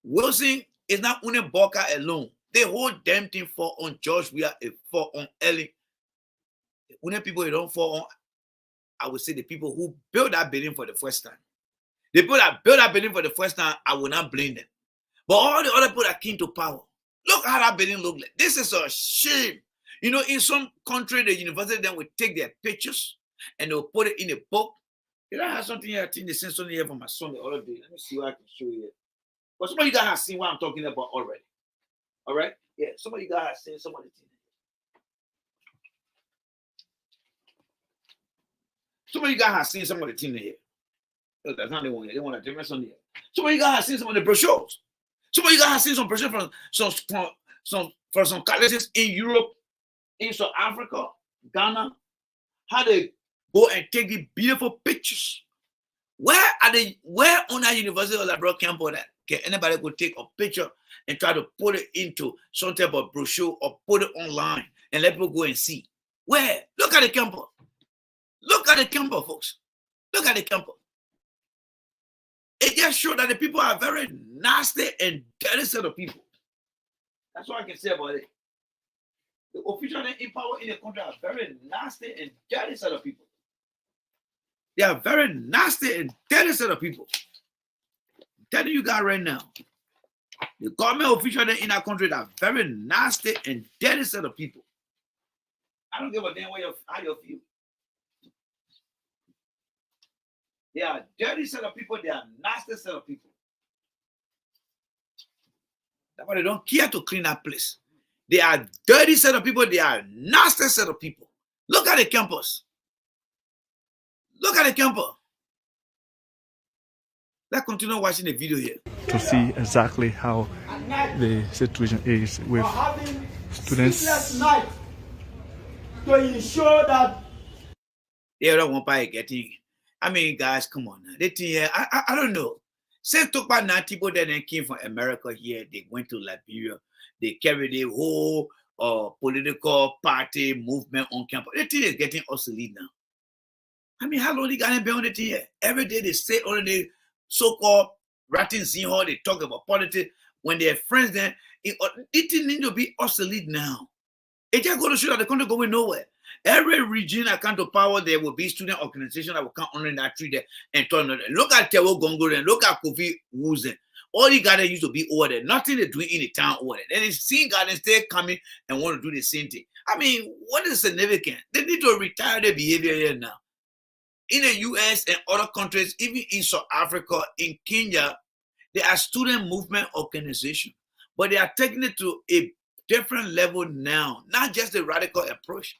Wilson is not only Boakai alone. The whole damn thing fall on George. We are fall on Ellie. Only people who don't fall on, I would say the people who built that building for the first time. The people that built that building for the first time, I will not blame them. But all the other people that came to power, look how that building look like. This is a shame. You know, in some country, the university then will take their pictures and they'll put it in a book. You know, I have something here, I think they sent something here for my son the other day. Let me see what I can show you here. But some of you guys have seen what I'm talking about already. All right? Yeah, some of you guys have seen some of the things. Some of you guys have seen some of the things here. Look, that's not the one here. They want a different one here. Some of you guys have seen some of the brochures. Some of you guys have seen some brochures from some colleges in Europe, in South Africa, Ghana, how they go and take the beautiful pictures. Where on that university or Liberia campus that can anybody go take a picture and try to put it into some type of brochure or put it online and let people go and see? Where? Look at the campus. Look at the campus, folks. Look at the campus. It just shows that the people are very nasty and dirty set of people. That's what I can say about it. The officials in power in the country are very nasty and dirty set of people. They are very nasty and dirty set of people. I'm telling you guys right now, the government officials in our country are very nasty and dirty set of people. I don't give a damn how you feel. They are dirty set of people. They are nasty set of people. That's why they don't care to clean that place. They are dirty set of people. They are nasty set of people. Look at the campus. Look at the campus. Let's continue watching the video here. To see exactly how the situation is with students. Night to ensure that they don't want to getting. I mean, guys, come on now. They think here, I don't know. Say talk about 90 people that then came from America here. They went to Liberia. They carried the whole political party movement on campus. The thing is getting obsolete now. I mean, how long they got been on the thing here? Every day they stay on the so-called writing scene hall. They talk about politics. When they're friends, then it need to be obsolete now. It just going to show that the country going nowhere. Every region that come to power, there will be student organization that will come under that tree there and turn on. Look at Tewo Gongo and look at Kofi Wuzen. All the guys used to be over there. Nothing they doing in the town over there. Then they see guys still coming and want to do the same thing. I mean, what is significant? They need to retire their behavior here now. In the US and other countries, even in South Africa, in Kenya, there are student movement organizations, but they are taking it to a different level now, not just the radical approach.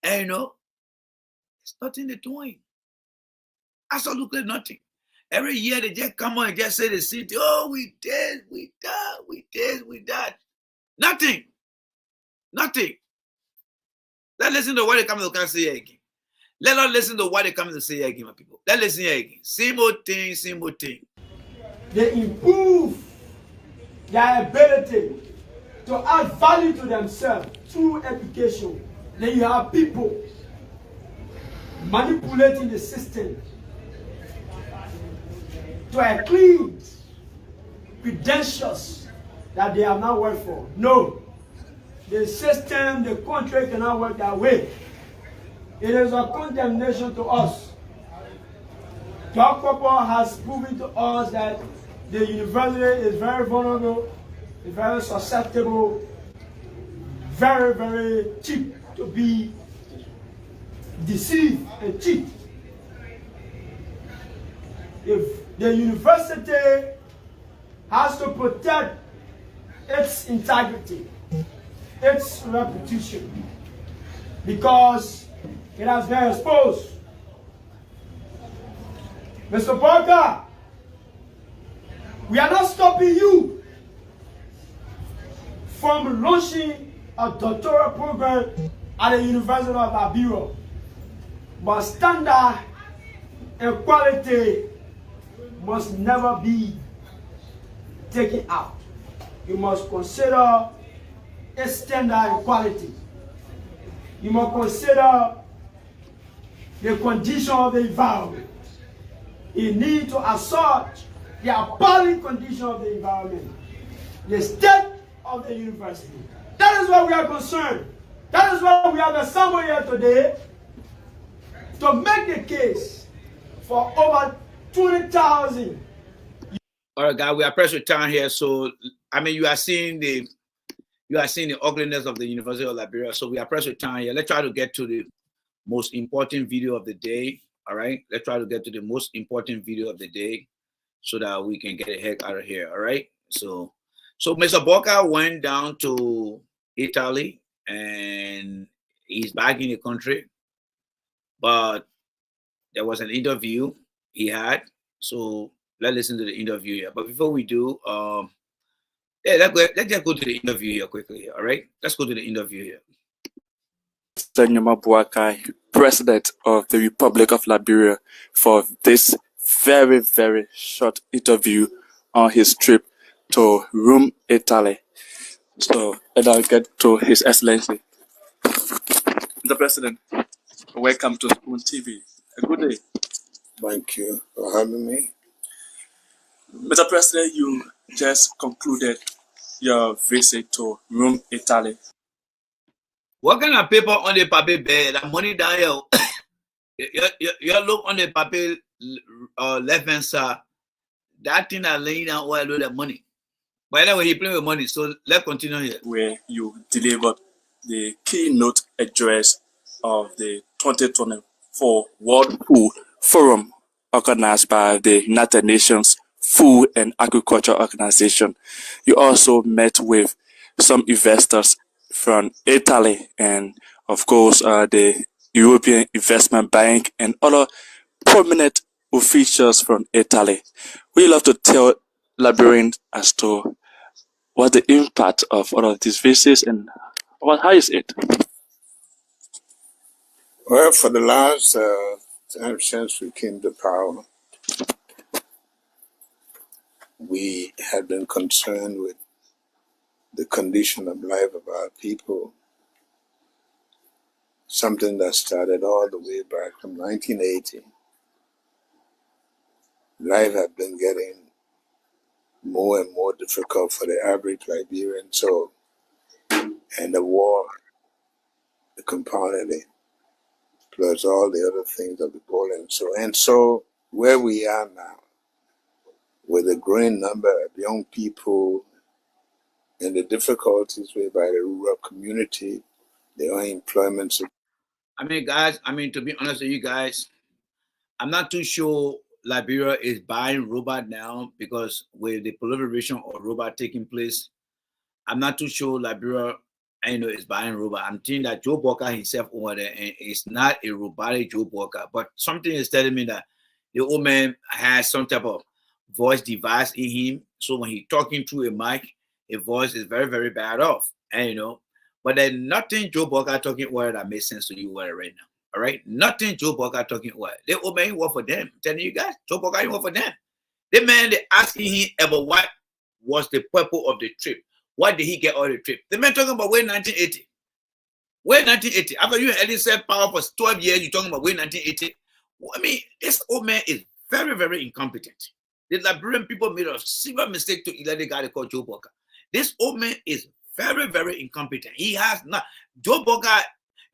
And you know, it's nothing they're doing. Absolutely nothing. Every year they just come on and just say the same thing. Oh, we did, we done, we did, we done. Nothing. Nothing. Let's listen to what they come to say again. Let us listen to what they come to say again, my people. Let's listen here again. Same old thing, same old thing. they improve their ability to add value to themselves through education. Then you have people manipulating the system to acclaim credentials that they have not worked for. No. The system, the country cannot work that way. It is a condemnation to us. Doc Papa has proven to us that the university is very vulnerable, is very susceptible, very, very cheap to be deceived and cheat. If the university has to protect its integrity, its reputation, because it has been exposed. Mr. Parker, we are not stopping you from launching a doctoral program at the University of Liberia, but standard and quality must never be taken out. You must consider its standard and quality. You must consider the condition of the environment. You need to assert the appalling condition of the environment, the state of the university. That is why we are concerned. That is why we have assembled here today to make the case for over 20,000. All right, guys, we are pressed with time here. So, I mean, you are seeing the ugliness of the University of Liberia. So we are pressed with time here. Let's try to get to the most important video of the day. All right, let's try to get to the most important video of the day so that we can get the heck out of here. All right. So Mr. Boakai went down to Italy and he's back in the country, but there was an interview he had. So let's listen to the interview here. But before we do, let's just go to the interview here quickly here, all right? Let's go to the interview here. Mr. Boakai, President of the Republic of Liberia, for this very, very short interview on his trip to Rome, Italy. So, and I'll get to His Excellency. Mr. President, welcome to Spoon TV. A good day. Thank you for having me. Mr. President, you just concluded your visit to Rome, Italy. What kind of paper on the paper bed? That money down here. you look on the paper left hand side. That thing that laying down all the money. But anyway, he playing with money. So let's continue here. Where you delivered the keynote address of the 2024 World Food Forum organized by the United Nations Food and Agriculture Organization. You also met with some investors from Italy and, of course, the European Investment Bank and other prominent officials from Italy. We love to tell Liberians as to what the impact of all of these visits and how is it? Well, for the last time since we came to power, we had been concerned with the condition of life of our people, something that started all the way back from 1980. Life had been getting more and more difficult for the average Liberian soul, and the war compounded it, plus all the other things that we call it. So where we are now, with a growing number of young people and the difficulties whereby the rural community, the unemployment. I mean, guys, to be honest with you guys, I'm not too sure Liberia is buying robot now, because with the proliferation of robot taking place, I'm not too sure Liberia, is buying robot. I'm thinking that Joe Boakai himself over there, and it's not a robotic Joe Boakai, but something is telling me that the old man has some type of voice device in him. So when he's talking through a mic, a voice is very, very bad off. And but there's nothing Joe Boakai talking about that makes sense to you right now. All right, nothing Joe Boakai talking about. The old man work for them. I'm telling you guys, Joe Boakai work for them. The man, they asking him about what was the purpose of the trip. What did he get out of the trip? The man talking about way 1980. Way 1980. After you had said power for 12 years, you talking about way 1980. I mean, this old man is very, very incompetent. The Liberian people made a severe mistake to elect the guy called Joe Boakai. This old man is very, very incompetent. He has not. Joe Boakai,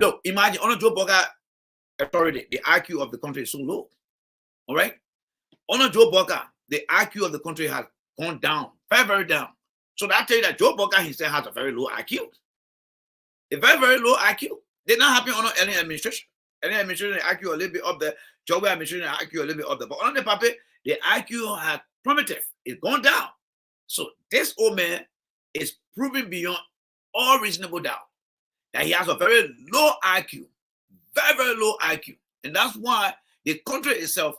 look, imagine under Joe Boakai authority, the IQ of the country is so low. All right? Under Joe Boakai, the IQ of the country has gone down, very, very down. So that tell you that Joe Boakai himself has a very low IQ. A very, very low IQ. They're not happy under any administration. Any administration, the IQ a little bit up there. Joe administration, the IQ a little bit up there. But under the puppet, the IQ has plummeted. It's gone down. So this old man is proving beyond all reasonable doubt that he has a very low IQ. Very, very low IQ. And that's why the country itself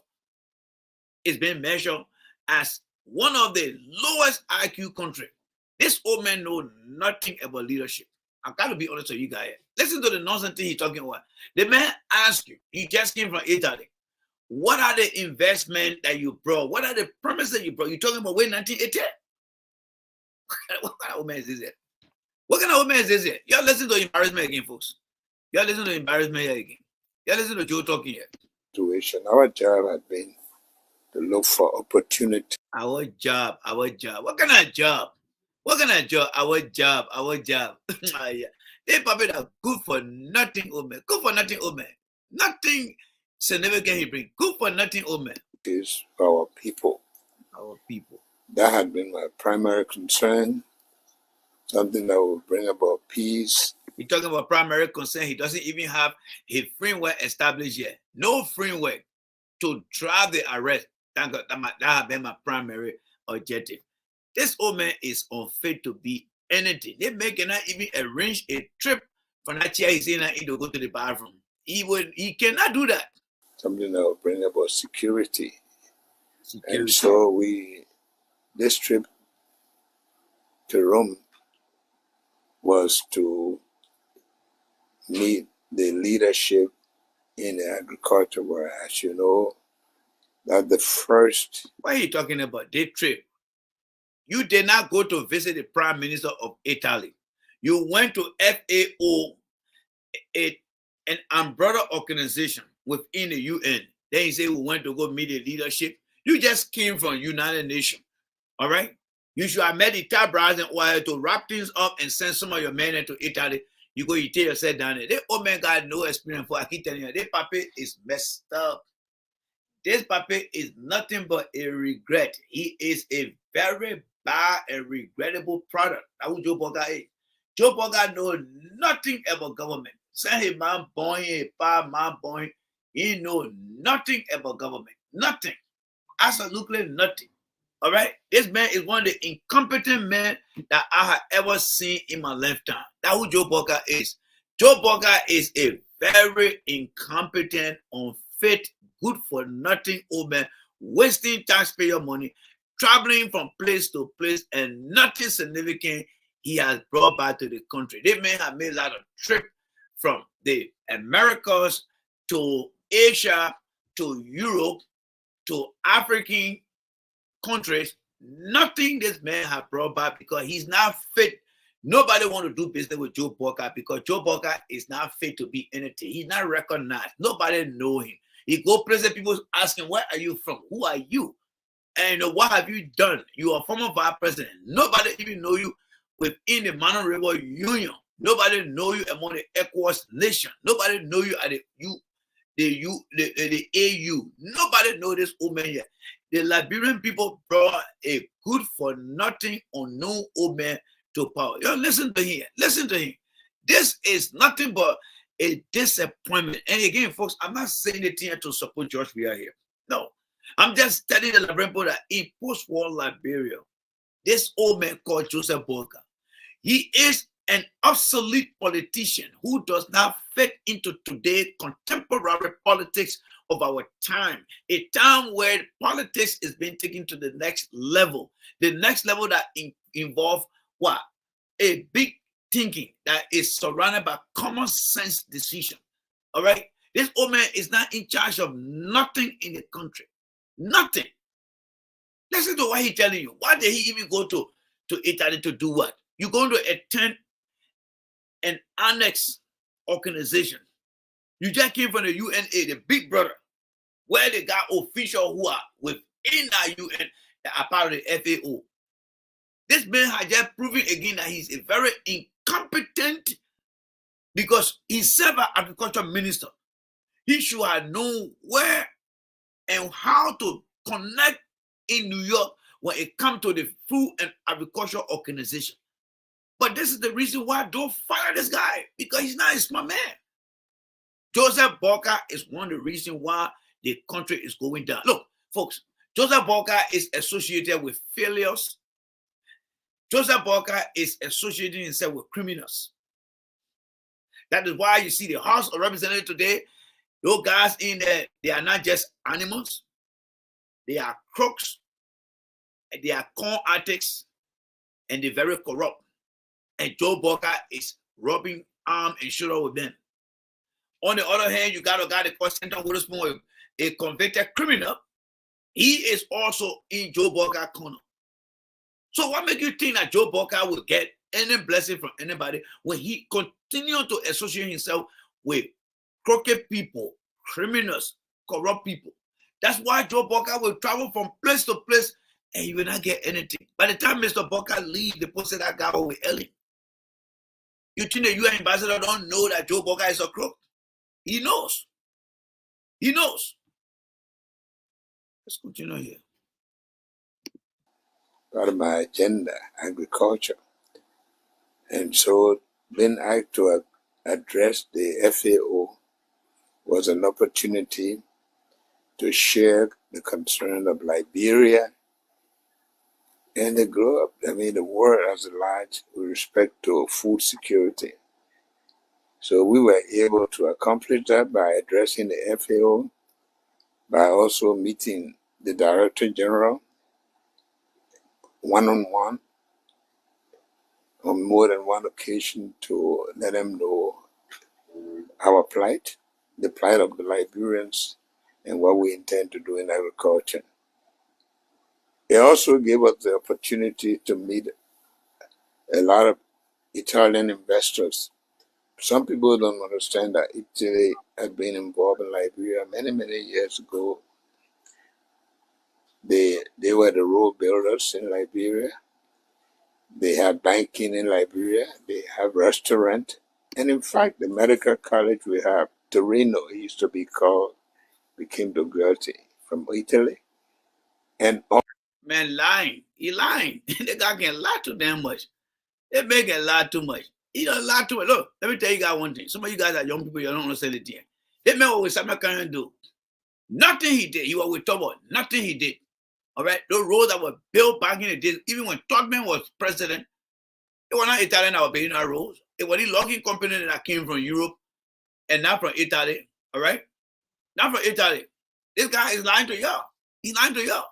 is being measured as one of the lowest IQ countries. This old man knows nothing about leadership. I've got to be honest with you guys. Listen to the nonsense thing he's talking about. The man asked you, he just came from Italy. What are the investments that you brought? What are the promises that you brought? You're talking about way 1980. What kind of woman is this? What kind of woman is this? Y'all listen to embarrassment again, folks. Y'all listen to embarrassment again. Y'all listen to Joe talking here. Situation. Our job had been to look for opportunity. Our job. What kind of job? What kind of job? Our job. Yeah. They probably are good for nothing, old man. Good for nothing, old man. Nothing significant he bring. Good for nothing, old man. Is our people. Our people. That had been my primary concern. Something that will bring about peace. He's talking about primary concern. He doesn't even have a framework established yet. No framework to drive the arrest. That has been my primary objective. This old man is unfit to be anything. They cannot even arrange a trip from that chair he's in to go to the bathroom. He cannot do that. Something that will bring about security. And so this trip to Rome was to meet the leadership in agriculture, where, as you know, that the first. What are you talking about? This trip. You did not go to visit the Prime Minister of Italy. You went to FAO, an umbrella organization within the UN. Then you say we went to go meet the leadership. You just came from United Nations. All right? You should have met the top brass and oil to wrap things up and send some of your men into Italy. You go, you take yourself down there. This old man got no experience for. I keep telling you, this papi is messed up. This papi is nothing but a regret. He is a very bad and regrettable product. That's what Joe Boakai is. Joe Boakai knows nothing about government. Send him man born, a pa man born. He knows nothing about government. Nothing. Absolutely nothing. All right? This man is one of the incompetent men that I have ever seen in my lifetime. That's who Joe Boakai is. Joe Boakai is a very incompetent, unfit, good for nothing old man, wasting taxpayer money, traveling from place to place, and nothing significant he has brought back to the country. This man have made a lot of trips from the Americas to Asia to Europe to African countries. Nothing this man has brought back because he's not fit. Nobody want to do business with Joe Boakai because Joe Boakai is not fit to be anything. He's not recognized. Nobody know him. He go places, people asking, where are you from? Who are you? And what have you done? You are former vice president. Nobody even know you within the Mano River Union. Nobody know you among the ECOWAS nation. Nobody know you at the AU. Nobody know this old man yet. The Liberian people brought a good for nothing unknown old man to power. Yo, listen to him. Listen to him. This is nothing but a disappointment. And again, folks, I'm not saying it here to support George Weah here. No. I'm just telling the Liberian people that in post-war Liberia, this old man called Joseph Boakai, he is an obsolete politician who does not fit into today's contemporary politics of our time, a time where politics is being taken to the next level that involves what? A big thinking that is surrounded by common sense decision. All right? This old man is not in charge of nothing in the country. Nothing. Listen to what he's telling you. Why did he even go to Italy to do what? You're going to attend an annex organization. You just came from the UNA, the big brother, where they got officials who are within the UN that are part of the FAO. This man has just proven again that he's a very incompetent because he's served as agriculture minister. He should have known where and how to connect in New York when it comes to the food and agriculture organization. But this is the reason why I don't fire this guy, because he's not a smart man. Joseph Boakai is one of the reasons why the country is going down. Look, folks, Joseph Boakai is associated with failures. Joseph Boakai is associating himself with criminals. That is why you see the House of Representatives today, those guys in there, they are not just animals. They are crooks, and they are con addicts, and they're very corrupt. And Joe Boakai is rubbing arm and shoulder with them. On the other hand, you got a guy that calls Center Witherspoon, a convicted criminal. He is also in Joe Boakai corner. So what makes you think that Joe Boakai will get any blessing from anybody when he continues to associate himself with crooked people, criminals, corrupt people? That's why Joe Boakai will travel from place to place and he will not get anything. By the time Mr. Boakai leaves, the post that guy will Ellie. You think the UN ambassador don't know that Joe Boakai is a crook? He knows. He knows. Let's continue here. Part of my agenda, agriculture. And so being asked to address the FAO was an opportunity to share the concern of Liberia and the globe, the world as a large, with respect to food security. So we were able to accomplish that by addressing the FAO, by also meeting the Director General one-on-one on more than one occasion to let them know our plight, the plight of the Liberians, and what we intend to do in agriculture. It also gave us the opportunity to meet a lot of Italian investors. Some people don't understand that Italy had been involved in Liberia many, many years ago. They were the road builders in Liberia. They have banking in Liberia. They have restaurant. And in fact, the medical college we have, Torino, it used to be called, became Dogerti from Italy. And man lying. He lying. The guy can lie too damn much. They make him lie too much. He don't lie too much. Look, let me tell you guys one thing. Some of you guys are young people, you don't understand it yet. They man what Samuel can do. Nothing he did. He was with Tobo. Nothing he did. All right. Those roads that were built back in the days, even when Tubman was president, it was not Italian that were building our roads. It was the logging company that came from Europe and not from Italy. All right. Not from Italy. This guy is lying to y'all. He's lying to y'all.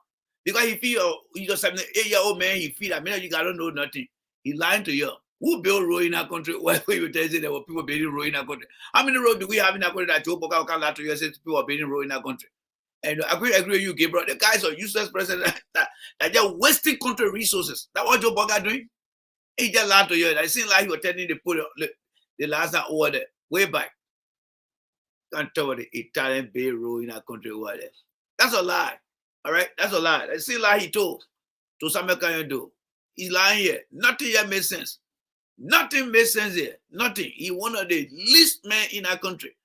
Because he feel he's a 78-year-old man, he feel that you gotta know nothing. He's lying to you. Who built road in our country? Why you tell you there were people building road in our country? How many roads do we have in our country that Joe Boakai can lie to you and say people are building road in our country? And I agree with you, Gabriel. The guys are useless president that they're wasting country resources. That's what Joe Boakai doing. He just lied to you. I seem like he was telling you to put the last time over there, way back. Can't tell what the Italian build road in our country over there. That's a lie. All right, that's a lie. That's still lie he told to Samuel can do. He's lying here. Nothing here makes sense. Nothing makes sense here. Nothing. He one of the least men in our country.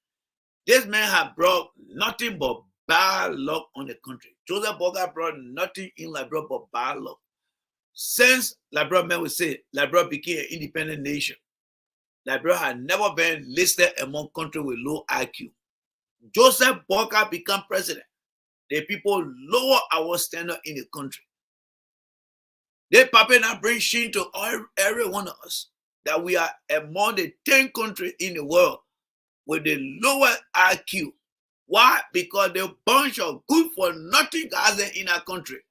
This man have brought nothing but bad luck on the country. Joseph Boakai brought nothing in Liberia but bad luck. Since Liberia, men would say, Liberia became an independent nation, Liberia had never been listed among countries with low IQ. Joseph Boakai became president. The people lower our standard in the country. They probably not bring shame to every one of us that we are among the 10 countries in the world with the lower IQ. Why? Because they're a bunch of good for nothing guys in our country.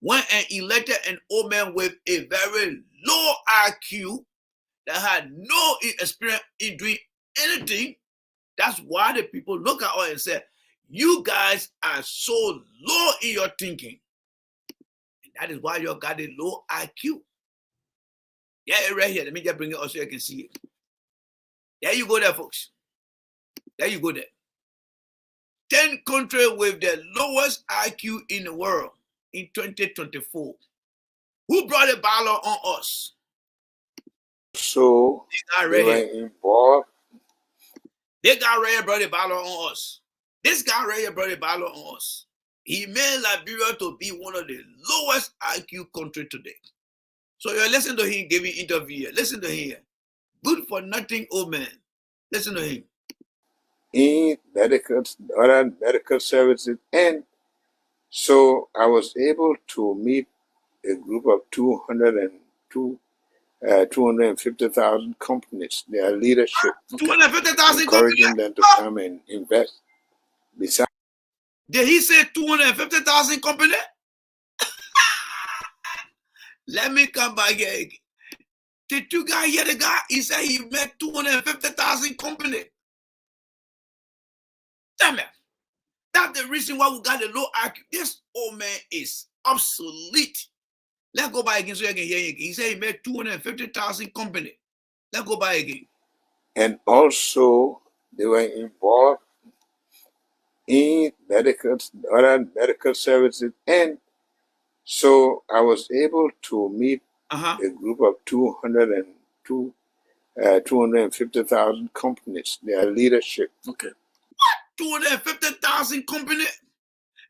When an elected an old man with a very low IQ that had no experience in doing anything, that's why the people look at us and say, you guys are so low in your thinking. And that is why you got a low IQ. Yeah, right here. Let me just bring it up so you can see it. There you go there, folks. There you go there. 10 countries with the lowest IQ in the world in 2024. Who brought a ballot on us? So they were involved. They got ready to bring a ballot on us. This guy right here brought a ballot on us. He made Liberia to be one of the lowest IQ countries today. So you listen to him giving interview here. Listen to him. Good for nothing old man. Listen to him. In other medical services. And so I was able to meet a group of 250,000 companies, their leadership. 250,000 encouraging them to come and invest. Besides, did he say 250,000 company? Let me come back here. Did you guys hear the guy? He said he met 250,000 company. Damn it. That's the reason why we got a low IQ. This old man is obsolete. Let's go by again so you can hear it again. He said he made 250,000 company. Let's go by again. And also, they were involved in other medical services. And so I was able to meet a group of 250,000 companies, their leadership. Okay. What? 250,000 company?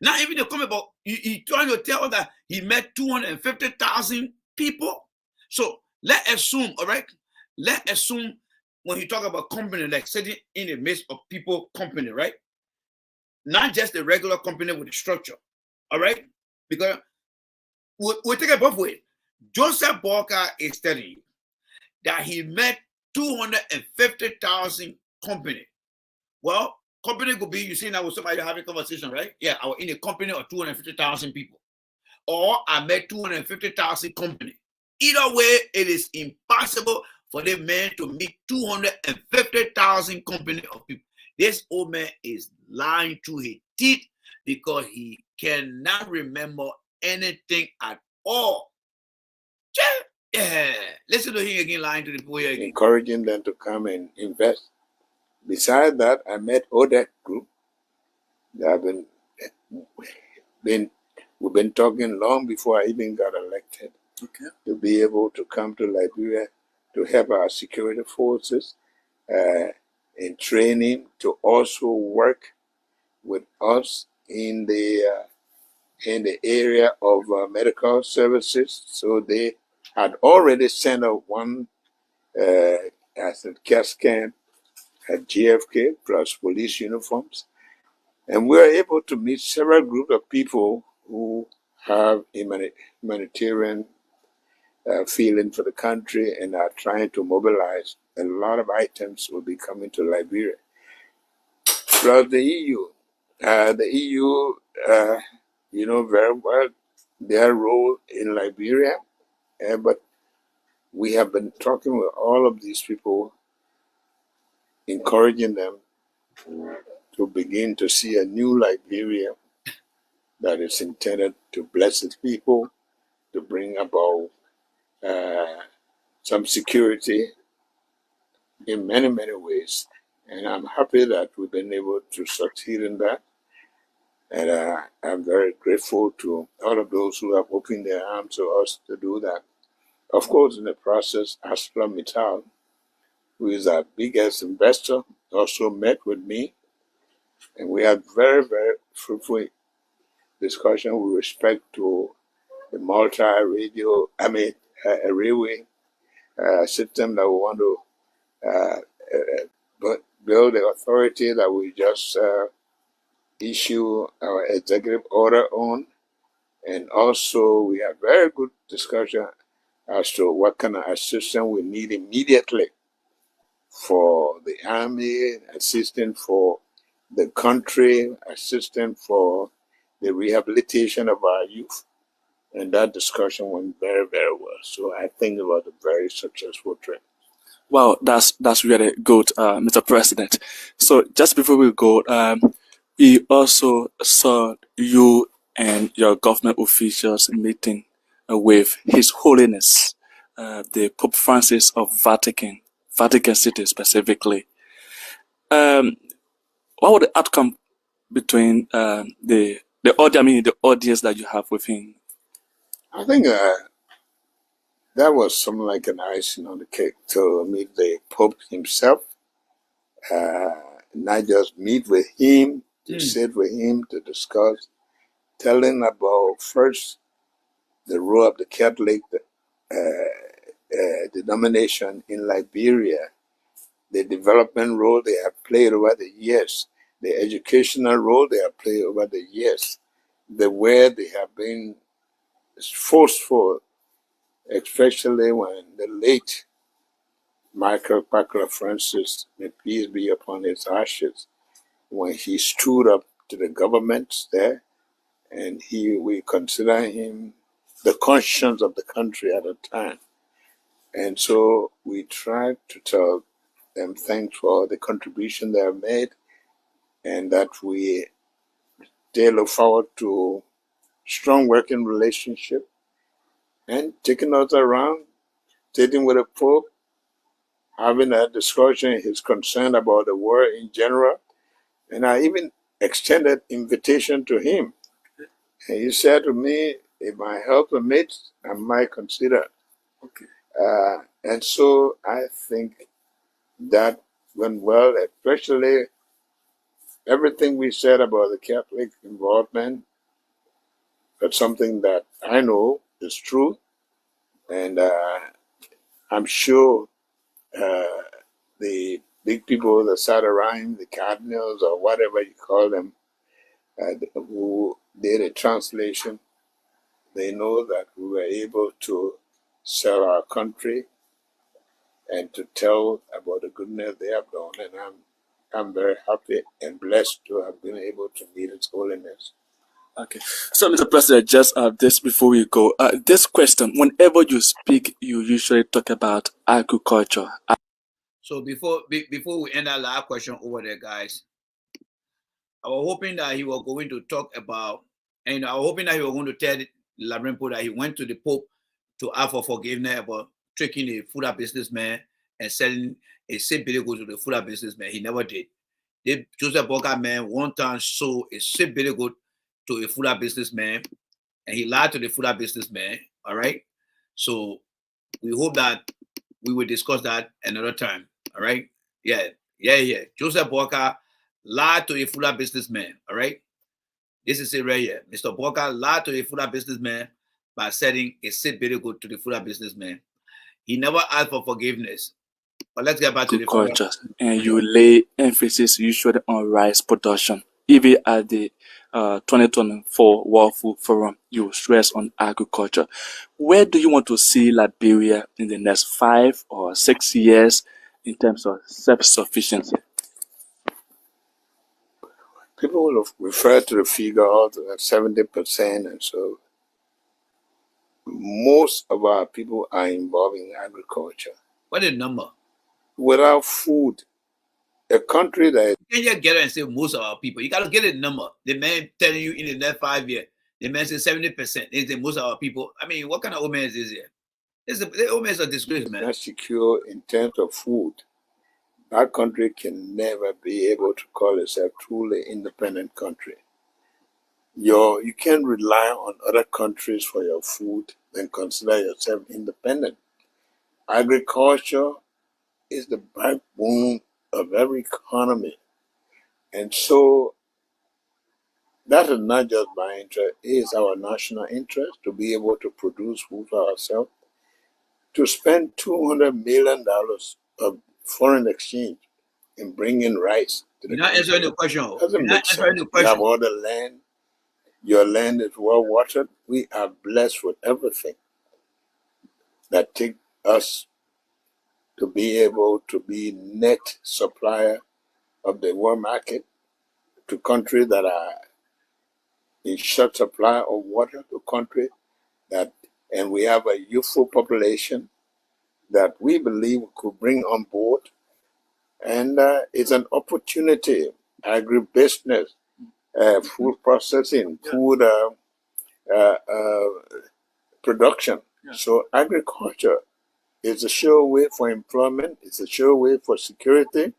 Not even the company, but he trying to tell us that he met 250,000 people. So let's assume, all right? Let's assume when he talk about company, like sitting in the midst of people, company, right? Not just a regular company with a structure, all right? Because we'll take it both ways. Joseph Boakai is telling you that he met 250,000 company. Well, company could be, you see now with somebody having a conversation, right? Yeah, I was in a company of 250,000 people. Or I met 250,000 company. Either way, it is impossible for the man to meet 250,000 company of people. This old man is lying through his teeth because he cannot remember anything at all. Yeah, listen to him again, lying to the poor again. Encouraging them to come and invest. Besides that, I met ODEC group. They have we've been talking long before I even got elected. Okay. To be able to come to Liberia to help our security forces in training, to also work with us in the area of medical services. So they had already sent out one as a CAT scan at GFK plus police uniforms. And we were able to meet several groups of people who have a humanitarian feeling for the country and are trying to mobilize. A lot of items will be coming to Liberia. Plus the EU. The EU, you know very well their role in Liberia, but we have been talking with all of these people, encouraging them to begin to see a new Liberia that is intended to bless its people, to bring about some security in many, many ways. And I'm happy that we've been able to succeed in that. And I'm very grateful to all of those who have opened their arms to us to do that. Of course, in the process, ArcelorMittal, who is our biggest investor, also met with me. And we had very, very fruitful discussion with respect to the railway system that we want to build, the authority that we just issue our executive order on. And also we had very good discussion as to what kind of assistance we need immediately for the army, assistance for the country, assistance for the rehabilitation of our youth. And that discussion went very, very well. So I think it was a very successful trip. Wow, that's really good, Mr. President. So just before we go, we also saw you and your government officials meeting with His Holiness, the Pope Francis of Vatican City specifically. What was the outcome between the audience that you have with him? I think that was something like an icing on the cake to meet the Pope himself, not just meet with him, to sit with him, to discuss, telling about first the role of the Catholic denomination in Liberia, the development role they have played over the years, the educational role they have played over the years, the way they have been forceful, especially when the late Michael Packer Francis, may peace be upon his ashes, when he stood up to the government there, and we consider him the conscience of the country at the time. And so we tried to tell them thanks for the contribution they have made, and that they look forward to strong working relationship and taking us around, sitting with the Pope, having a discussion, his concern about the war in general. And I even extended invitation to him. And he said to me, if my health permits, I might consider. Okay. And so I think that went well, especially everything we said about the Catholic involvement. That's something that I know is true. And I'm sure the big people that sat around, the cardinals or whatever you call them, who did a translation, they know that we were able to sell our country and to tell about the goodness they have done. And I'm very happy and blessed to have been able to meet His Holiness. Okay. So, Mr. President, just this before we go, this question, whenever you speak, you usually talk about agriculture. So before we end that last question over there, guys, I was hoping that he was going to talk about, and I was hoping that he was going to tell Larimpo that he went to the Pope to ask for forgiveness about tricking a food businessman and selling a $6 billion to the food businessman. He never did. Joseph Boakai man one time sold a $6 billion to a food businessman, and he lied to the food businessman. All right. So we hope that we will discuss that another time. All right. Yeah. Joseph Boakai lied to a food businessman. All right. This is it right here. Mr. Boakai lied to a food businessman by selling a $6 billion to the food businessman. He never asked for forgiveness. But let's get back to the agriculture, and you lay emphasis usually on rice production. Even at the 2024 World Food Forum, you stress on agriculture. Where do you want to see Liberia in the next 5 or 6 years in terms of self-sufficiency? People will refer to the figure of 70%, and so most of our people are involved in agriculture. What is the number? Without food, a country that you can't just get it and say most of our people. You gotta get a number. The man telling you in the next 5 years, the man says 70%. They say most of our people. I mean, what kind of old man is this here? The old man is a disgrace, man. Not secure in terms of food. That country can never be able to call itself truly independent country. You can't rely on other countries for your food and consider yourself independent. Agriculture is the backbone of every economy. And so that is not just my interest, it is our national interest to be able to produce food for ourselves. To spend $200 million of foreign exchange in bringing rice to the You're not answering the question. Doesn't make sense. You have all the land. Your land is well watered. We are blessed with everything that takes us to be able to be net supplier of the world market to countries that are in short supply of water, to countries that, and we have a youthful population that we believe we could bring on board. And it's an opportunity, agribusiness, food processing, food production. Yeah. So agriculture is a sure way for employment. It's a sure way for security.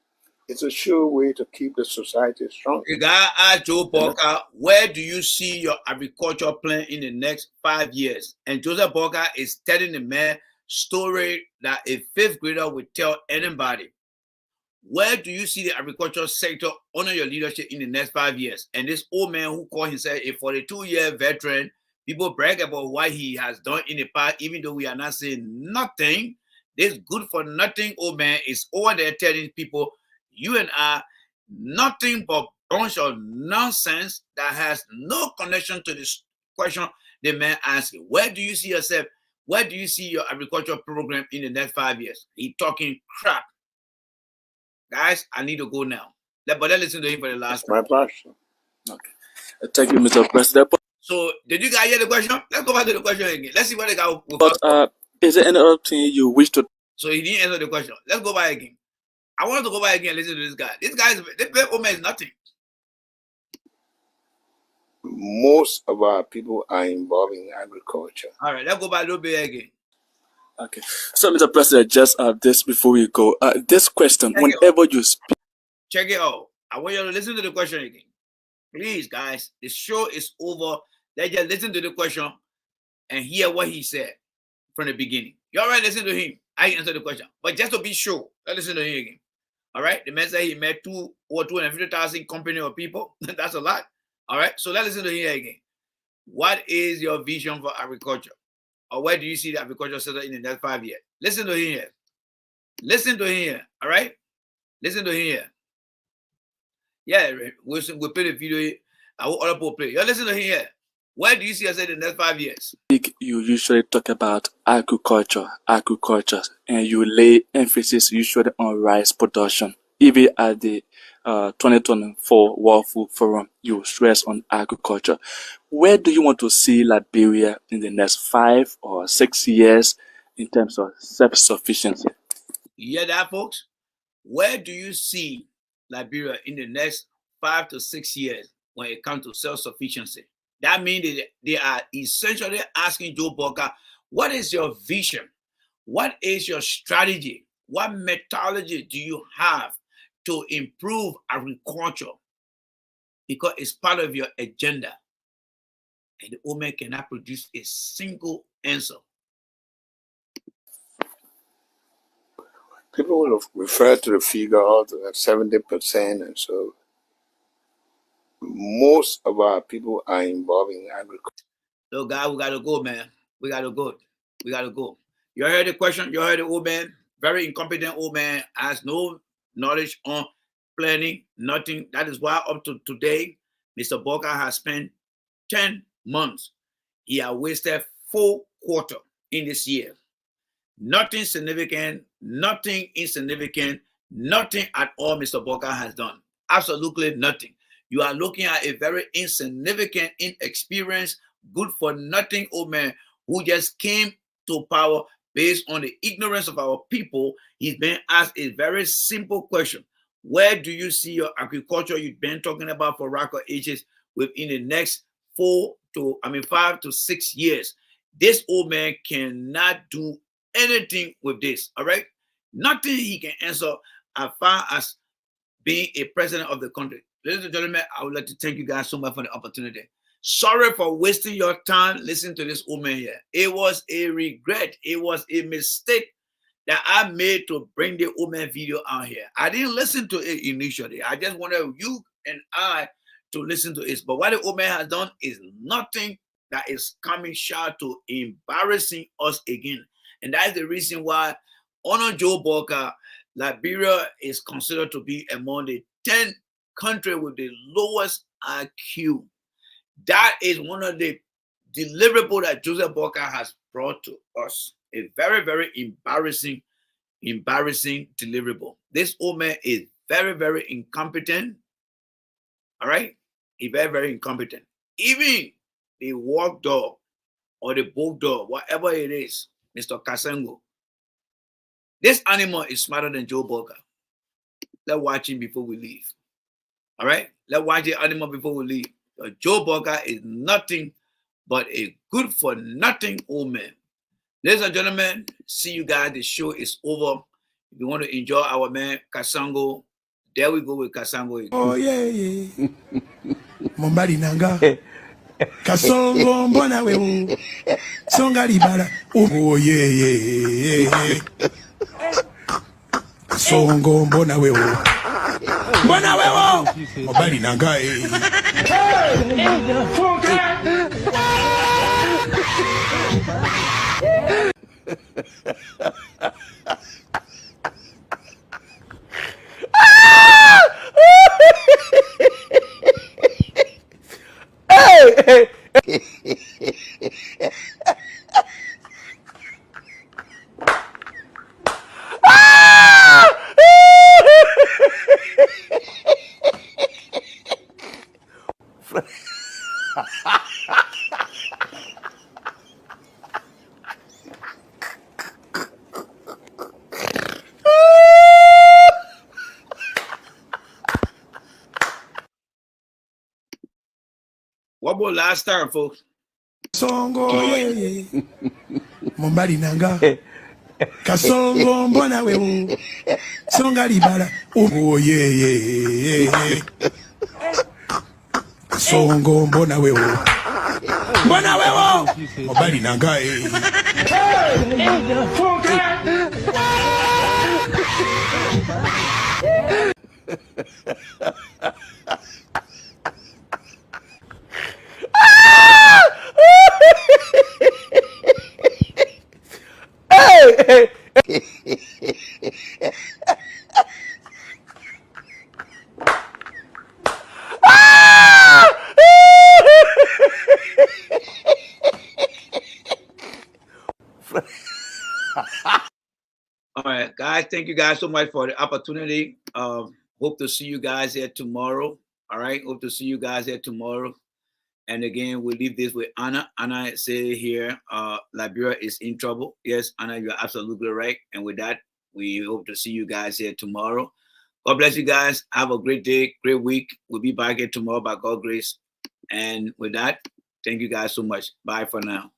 It's a sure way to keep the society strong. The guy asked Joe Boakai, where do you see your agriculture plan in the next 5 years? And Joseph Boakai is telling the man story that a fifth grader would tell anybody. Where do you see the agricultural sector under your leadership in the next 5 years? And this old man who called himself a 42-year veteran, people brag about what he has done in the past, even though we are not saying nothing. This good for nothing old man is over there telling people, you and I, nothing but bunch of nonsense that has no connection to this question the man asked you. Where do you see yourself? Where do you see your agricultural program in the next 5 years? He talking crap. Guys, I need to go now. But let's listen to him for the last time. My passion. Okay. Thank you, Mr. President. So, did you guys hear the question? Let's go back to the question again. Let's see what the guy will. But is there any other thing you wish to? So he didn't answer the question. Let's go back again. I want to go back again and listen to this guy. This old man is nothing. most of our people are involved in agriculture. All right, let's go back a little bit again. Okay. So, Mr. President, just this before we go, this question, Check it whenever you speak. Check it out. I want you to listen to the question again. Please, guys, the show is over. Let's just listen to the question and hear what he said from the beginning. You all right? Listen to him. I answer the question. But just to be sure, let's listen to him again. All right? The man said he met 250,000 company of people. That's a lot. All right? So let's listen to him again. What is your vision for agriculture? Or where do you see the agriculture sector in the next 5 years? Listen to him here. Listen to him here. All right? Listen to him here. Yeah, we'll play the video. I will other people play. You listen to him here. Where do you see us in the next 5 years? You usually talk about agriculture, and you lay emphasis usually on rice production. Even at the 2024 World Food Forum, you stress on agriculture. Where do you want to see Liberia in the next 5 or 6 years in terms of self-sufficiency? You hear that, folks? Where do you see Liberia in the next 5 to 6 years when it comes to self-sufficiency? That means they are essentially asking Joe Boakai, what is your vision? What is your strategy? What methodology do you have to improve agriculture? Because it's part of your agenda. And the woman cannot produce a single answer. People will refer to the figure of 70%, and so most of our people are involved in agriculture. So, guys, we gotta go, man. We gotta go. We gotta go. You heard the question. You heard the old man. Very incompetent old man. Has no knowledge on planning. Nothing. That is why up to today, Mr. Boakai has spent 10 months. He has wasted 4 quarters in this year. Nothing significant. Nothing insignificant. Nothing at all. Mr. Boakai has done. Absolutely nothing. You are looking at a very insignificant, inexperienced, good for nothing old man who just came to power based on the ignorance of our people. He's been asked a very simple question. Where do you see your agriculture you've been talking about for record ages within the next 5 to 6 years? This old man cannot do anything with this, all right? Nothing he can answer as far as being a president of the country. Ladies and gentlemen, I would like to thank you guys so much for the opportunity. Sorry for wasting your time listening to this old man here. It was a regret. It was a mistake that I made to bring the old man video out here. I didn't listen to it initially. I just wanted you and I to listen to it. But what the old man has done is nothing that is coming short to embarrassing us again. And that is the reason why under Joe Boakai, Liberia is considered to be among the 10 countries with the lowest IQ. That is one of the deliverables that Joseph Boakai has brought to us. A very, very embarrassing deliverable. This old man is very, very incompetent. All right? He's very, very incompetent. Even the walk dog or the book dog, whatever it is, Mr. Kasango, this animal is smarter than Joe Boakai. Let's watch him before we leave. All right? Let's watch the animal before we leave. Joe Boakai is nothing but a good for nothing old man. Ladies and gentlemen, see you guys. The show is over. If you want to enjoy our man Kasango, there we go with Kasango again. Oh yeah. Mombari nanga. Kasongo mbona wewe. Songa libala. Oh yeah. Kasongo mbona wewe. Mbona wewe. Mombari nanga. What about last time, folks? Songo ye Mombari nanga Kasongo mbona wewe Songa libala Oh ye Kasongo mbona wewe Mombari nanga All right, guys, thank you guys so much for the opportunity. Hope to see you guys here tomorrow. All right, hope to see you guys here tomorrow. And again, we'll leave this with Anna. Anna say here, Liberia is in trouble. Yes, Anna, you're absolutely right. And with that, we hope to see you guys here tomorrow. God bless you guys. Have a great day, great week. We'll be back here tomorrow by God's grace. And with that, thank you guys so much. Bye for now.